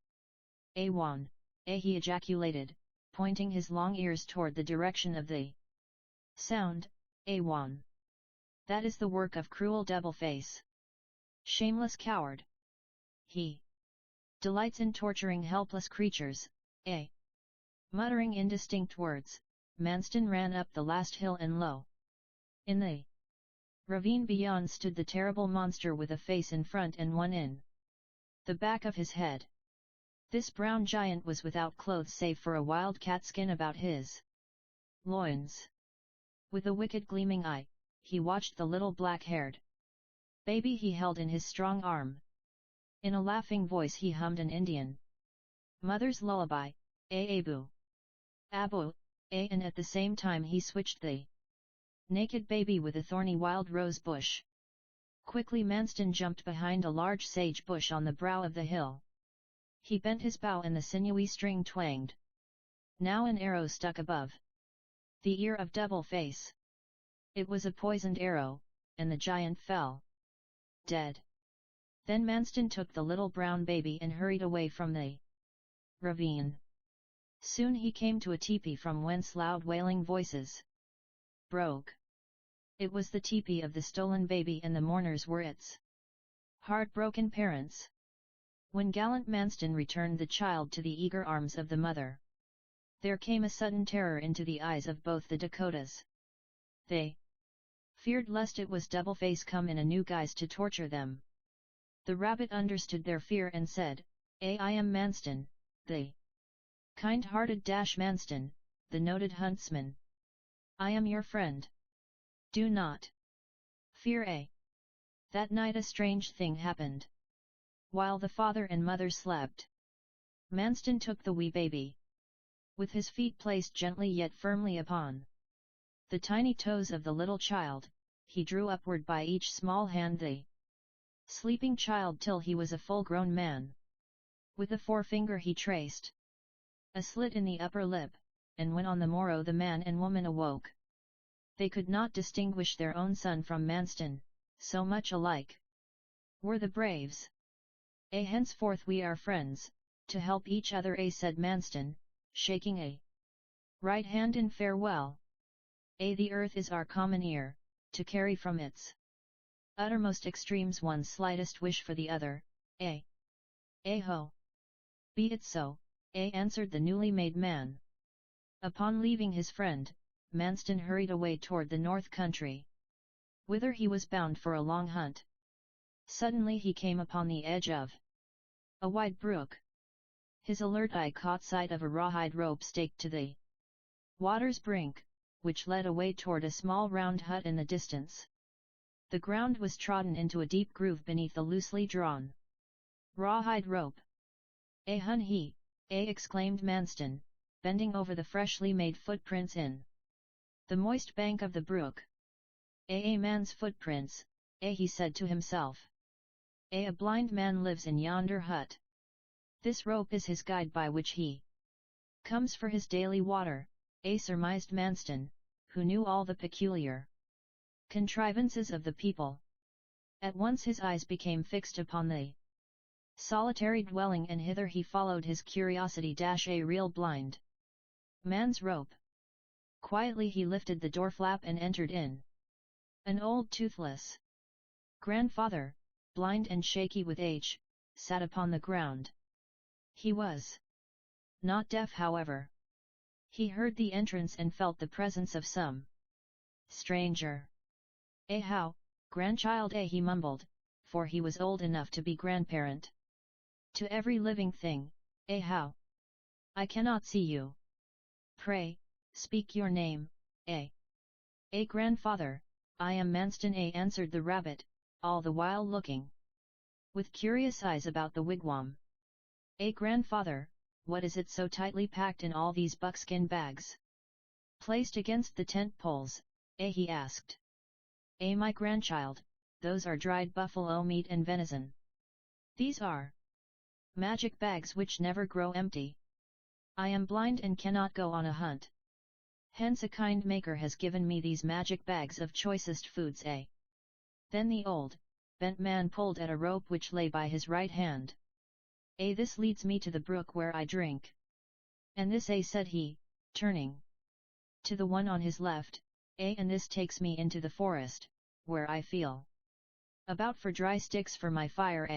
Awan! He ejaculated, pointing his long ears toward the direction of the sound. Awan! That is the work of cruel Double-Face. Shameless coward! He delights in torturing helpless creatures. Muttering indistinct words, Manston ran up the last hill and lo! In the ravine beyond stood the terrible monster with a face in front and one in the back of his head. This brown giant was without clothes save for a wild cat skin about his loins. With a wicked gleaming eye, he watched the little black-haired baby he held in his strong arm. In a laughing voice he hummed an Indian mother's lullaby, Abu, Abu, and at the same time he switched the naked baby with a thorny wild rose bush. Quickly Manston jumped behind a large sage bush on the brow of the hill. He bent his bow and the sinewy string twanged. Now an arrow stuck above the ear of Double-Face. It was a poisoned arrow, and the giant fell dead. Then Manston took the little brown baby and hurried away from the ravine. Soon he came to a teepee from whence loud wailing voices broke. It was the teepee of the stolen baby and the mourners were its heartbroken parents. When gallant Manston returned the child to the eager arms of the mother, there came a sudden terror into the eyes of both the Dakotas. They feared lest it was Double-Face come in a new guise to torture them. The rabbit understood their fear and said, I am Manston, the kind-hearted Manston, the noted huntsman. I am your friend. Do not fear. That night a strange thing happened. While the father and mother slept, Manston took the wee baby. With his feet placed gently yet firmly upon the tiny toes of the little child, he drew upward by each small hand the sleeping child till he was a full-grown man. With a forefinger he traced a slit in the upper lip, and when on the morrow the man and woman awoke, They could not distinguish their own son from Manston, so much alike were the braves. Henceforth we are friends, to help each other, said Manston, shaking a right hand in farewell. The earth is our common ear, to carry from its uttermost extremes one's slightest wish for the other, ho! Be it so, answered the newly made man. Upon leaving his friend, Manston hurried away toward the north country, whither he was bound for a long hunt. Suddenly he came upon the edge of a wide brook. His alert eye caught sight of a rawhide rope staked to the water's brink, which led away toward a small round hut in the distance. The ground was trodden into a deep groove beneath the loosely drawn rawhide rope. Hun he, exclaimed Manston, bending over the freshly made footprints in the moist bank of the brook. A man's footprints, he said to himself. A blind man lives in yonder hut. This rope is his guide by which he comes for his daily water, surmised Manston, who knew all the peculiar contrivances of the people. At once his eyes became fixed upon the solitary dwelling, and hither he followed his curiosity. A real blind man's rope. Quietly he lifted the door flap and entered in. An old toothless grandfather, blind and shaky with age, sat upon the ground. He was not deaf, however. He heard the entrance and felt the presence of some stranger. How, grandchild, he mumbled, for he was old enough to be grandparent to every living thing. How? I cannot see you. Pray, speak your name. Grandfather, I am Manston, answered the rabbit, all the while looking with curious eyes about the wigwam. Grandfather, what is it so tightly packed in all these buckskin bags, placed against the tent poles? He asked. My grandchild, those are dried buffalo meat and venison. These are magic bags which never grow empty. I am blind and cannot go on a hunt. Hence a kind maker has given me these magic bags of choicest foods. Then the old, bent man pulled at a rope which lay by his right hand. This leads me to the brook where I drink. And this, said he, turning to the one on his left, and this takes me into the forest, where I feel about for dry sticks for my fire.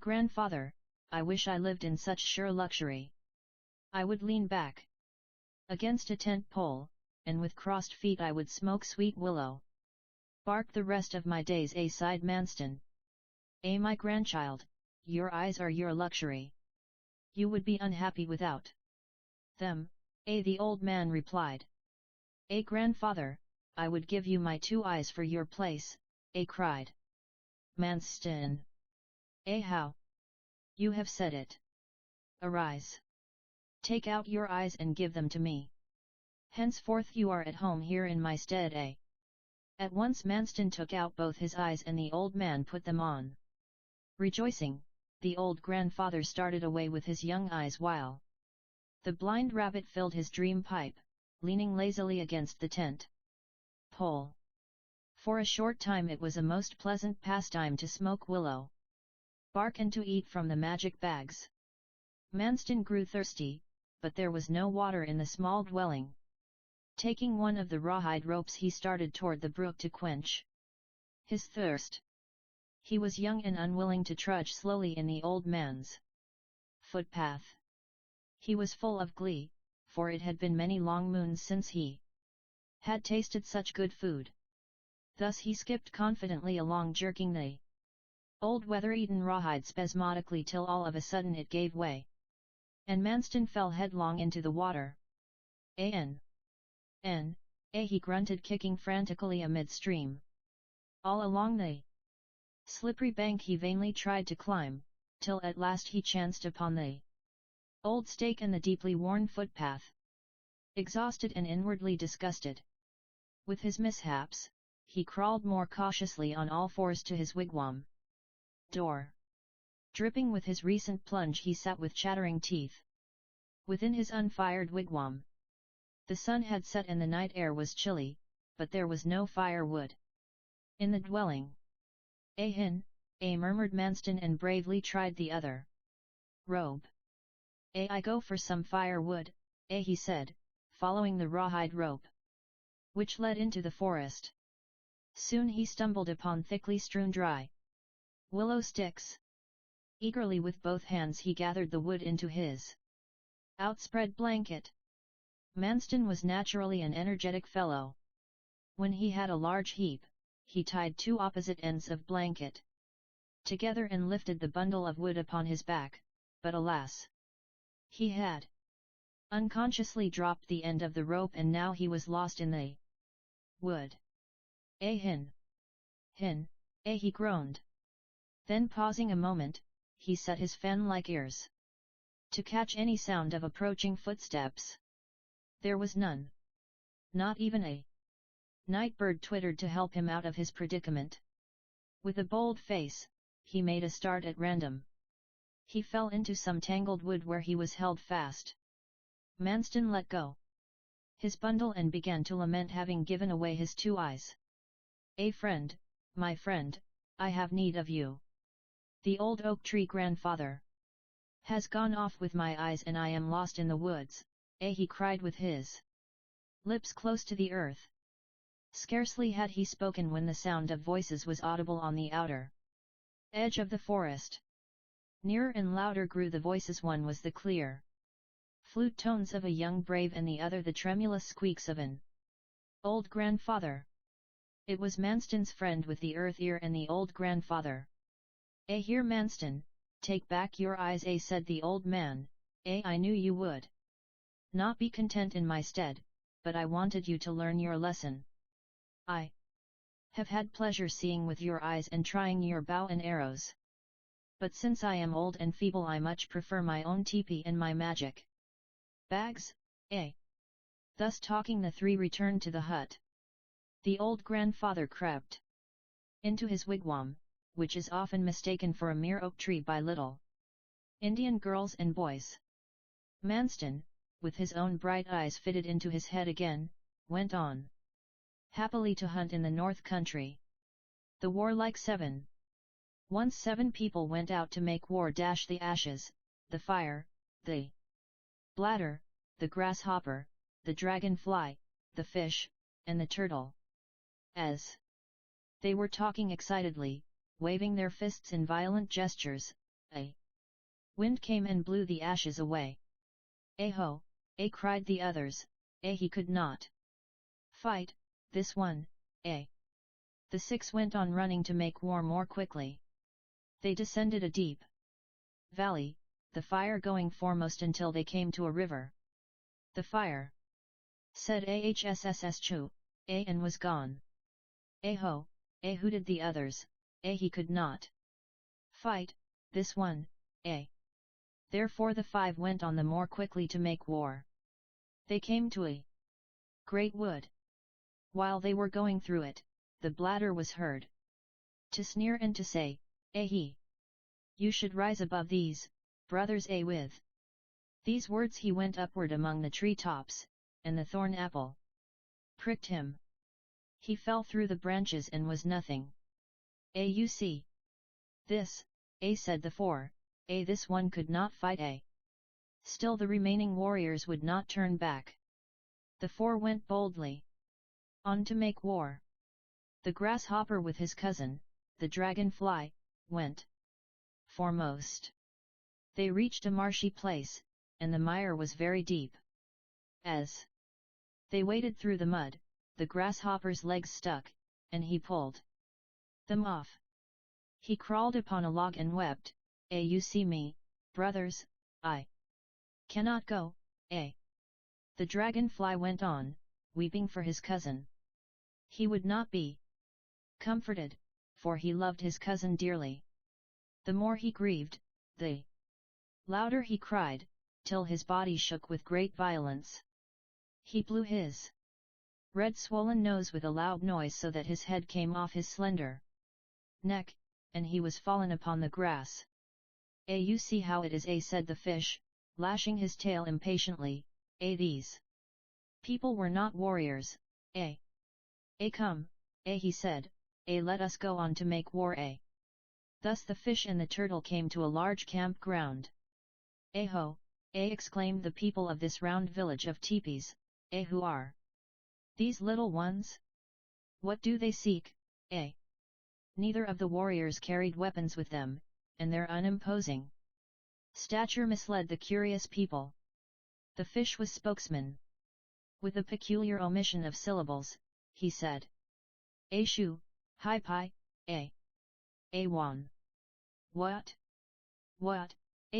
Grandfather, I wish I lived in such sure luxury. I would lean back against a tent pole, and with crossed feet I would smoke sweet willow bark the rest of my days. Sighed Manston. My grandchild, your eyes are your luxury. You would be unhappy without them. The old man replied. Grandfather, I would give you my 2 eyes for your place, cried Manston. How? You have said it. Arise. Take out your eyes and give them to me. Henceforth you are at home here in my stead. At once Manston took out both his eyes and the old man put them on. Rejoicing, the old grandfather started away with his young eyes while the blind rabbit filled his dream pipe, leaning lazily against the tent pole. For a short time it was a most pleasant pastime to smoke willow bark and to eat from the magic bags. Manston grew thirsty, but there was no water in the small dwelling. Taking one of the rawhide ropes he started toward the brook to quench his thirst. He was young and unwilling to trudge slowly in the old man's footpath. He was full of glee, for it had been many long moons since he had tasted such good food. Thus he skipped confidently along, jerking the old weather-eaten rawhide spasmodically till all of a sudden it gave way, and Manston fell headlong into the water. He grunted, kicking frantically amid-stream. All along the slippery bank he vainly tried to climb, till at last he chanced upon the old stake and the deeply worn footpath. Exhausted and inwardly disgusted with his mishaps, he crawled more cautiously on all fours to his wigwam door. Dripping with his recent plunge, he sat with chattering teeth within his unfired wigwam. The sun had set and the night air was chilly, but there was no firewood in the dwelling. Ahin, murmured Manston and bravely tried the other robe. I go for some firewood, he said, following the rawhide rope, which led into the forest. Soon he stumbled upon thickly strewn dry willow sticks. Eagerly with both hands he gathered the wood into his outspread blanket. Manston was naturally an energetic fellow. When he had a large heap, he tied two opposite ends of blanket together and lifted the bundle of wood upon his back, but alas! He had unconsciously dropped the end of the rope and now he was lost in the wood. Hin! Hin! He groaned. Then pausing a moment, he set his fan-like ears to catch any sound of approaching footsteps. There was none. Not even a night bird twittered to help him out of his predicament. With a bold face, he made a start at random. He fell into some tangled wood where he was held fast. Manston let go his bundle and began to lament having given away his two eyes. Friend, my friend, I have need of you. The old oak tree grandfather has gone off with my eyes and I am lost in the woods, he cried with his lips close to the earth. Scarcely had he spoken when the sound of voices was audible on the outer edge of the forest. Nearer and louder grew the voices. One was the clear flute tones of a young brave and the other the tremulous squeaks of an old grandfather. It was Manston's friend with the earth ear and the old grandfather. Here Manston, take back your eyes, said the old man. I knew you would not be content in my stead, but I wanted you to learn your lesson. I have had pleasure seeing with your eyes and trying your bow and arrows. But since I am old and feeble I much prefer my own teepee and my magic bags, Thus talking the three returned to the hut. The old grandfather crept into his wigwam, which is often mistaken for a mere oak tree by little Indian girls and boys. Manston, with his own bright eyes fitted into his head again, went on happily to hunt in the north country. The warlike seven. Once 7 people went out to make war. The ashes, the fire, the bladder, the grasshopper, the dragonfly, the fish, and the turtle. As they were talking excitedly, waving their fists in violent gestures, a wind came and blew the ashes away. Ho! Cried the others, he could not fight, this one, The 6 went on running to make war more quickly. They descended a deep valley, the fire going foremost until they came to a river. The fire, said Ahsss Chu, and was gone. Ho! Hooted the others, he could not fight, this one, Therefore the 5 went on the more quickly to make war. They came to a great wood. While they were going through it, the bladder was heard to sneer and to say, he! You should rise above these, brothers. With these words he went upward among the tree tops, and the thorn apple pricked him. He fell through the branches and was nothing. You see this, said the 4, this one could not fight. Still the remaining warriors would not turn back. The 4 went boldly on to make war. The grasshopper with his cousin, the dragonfly, went foremost. They reached a marshy place, and the mire was very deep. As they waded through the mud, the grasshopper's legs stuck, and he pulled them off. He crawled upon a log and wept, you see me, brothers, I cannot go, The dragonfly went on, weeping for his cousin. He would not be comforted, for he loved his cousin dearly. The more he grieved, the louder he cried, till his body shook with great violence. He blew his red swollen nose with a loud noise so that his head came off his slender neck, and he was fallen upon the grass. You see how it is, said the fish, lashing his tail impatiently. These people were not warriors, Come, he said, let us go on to make war. Thus the fish and the turtle came to a large campground. Ho! Exclaimed the people of this round village of teepees, who are these little ones? What do they seek? Neither of the warriors carried weapons with them, and their unimposing stature misled the curious people. The fish was spokesman. With a peculiar omission of syllables, he said, Shu, hi pi, wan. What? What?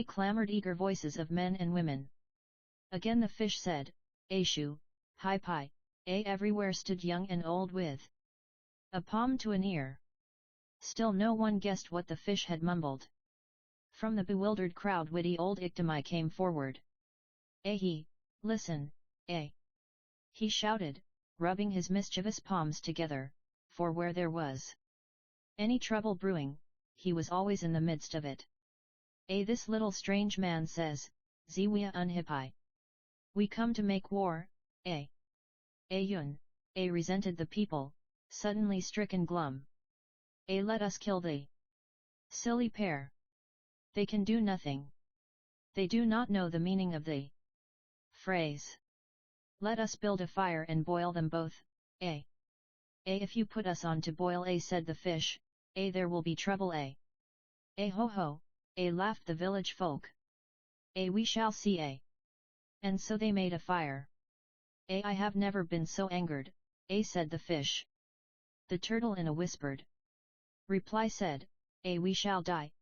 Clamored eager voices of men and women. Again the fish said, Shu, hi pi, everywhere stood young and old with a palm to an ear. Still no one guessed what the fish had mumbled. From the bewildered crowd witty old Iktimai came forward. Listen, he shouted, rubbing his mischievous palms together, for where there was any trouble brewing, he was always in the midst of it. This little strange man says, Ziwia unhipai. We come to make war, Yun, resented the people, suddenly stricken glum. Let us kill thee. Silly pair. They can do nothing. They do not know the meaning of the phrase. Let us build a fire and boil them both, if you put us on to boil, said the fish, there will be trouble, ho ho, laughed the village folk. We shall see, And so they made a fire. I have never been so angered, said the fish. The turtle in a whispered reply said, we shall die,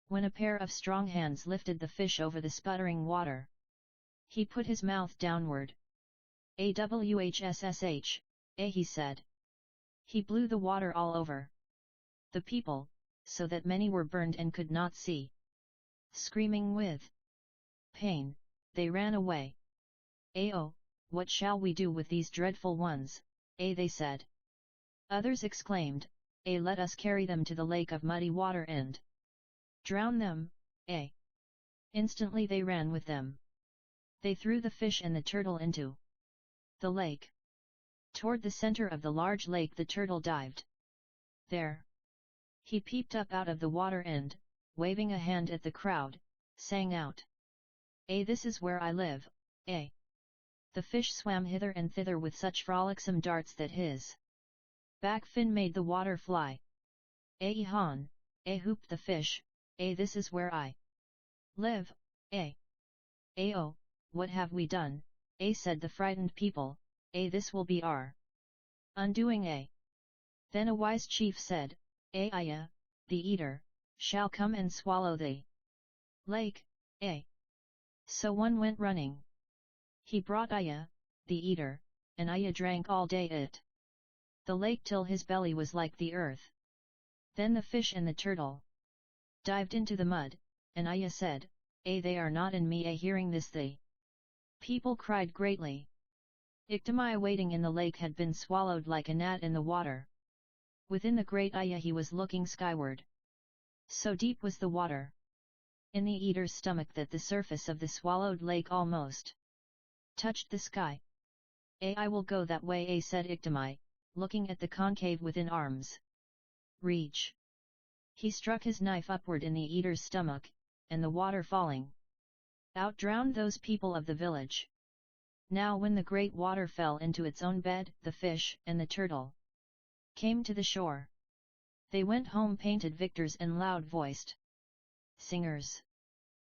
When a pair of strong hands lifted the fish over the sputtering water. He put his mouth downward. Awhssh, he said. He blew the water all over the people, so that many were burned and could not see. Screaming with pain, they ran away. Oh, what shall we do with these dreadful ones, they said. Others exclaimed, let us carry them to the lake of muddy water and drown them, Instantly they ran with them. They threw the fish and the turtle into the lake. Toward the center of the large lake the turtle dived. There. He peeped up out of the water and, waving a hand at the crowd, sang out. This is where I live, The fish swam hither and thither with such frolicsome darts that his back fin made the water fly. Han, hooped the fish, this is where I live, oh, what have we done, said the frightened people, this will be our undoing, Then a wise chief said, Aya, the eater, shall come and swallow the lake, So one went running. He brought Aya, the eater, and Aya drank all day at the lake till his belly was like the earth. Then the fish and the turtle dived into the mud, and Aya said, they are not in me. Hearing this the people cried greatly. Iktimai waiting in the lake had been swallowed like a gnat in the water. Within the great Aya he was looking skyward. So deep was the water in the eater's stomach that the surface of the swallowed lake almost touched the sky. I will go that way, said Iktimai, looking at the concave within arm's reach. He struck his knife upward in the eater's stomach, and the water falling out drowned those people of the village. Now when the great water fell into its own bed, the fish and the turtle came to the shore. They went home painted victors and loud-voiced singers.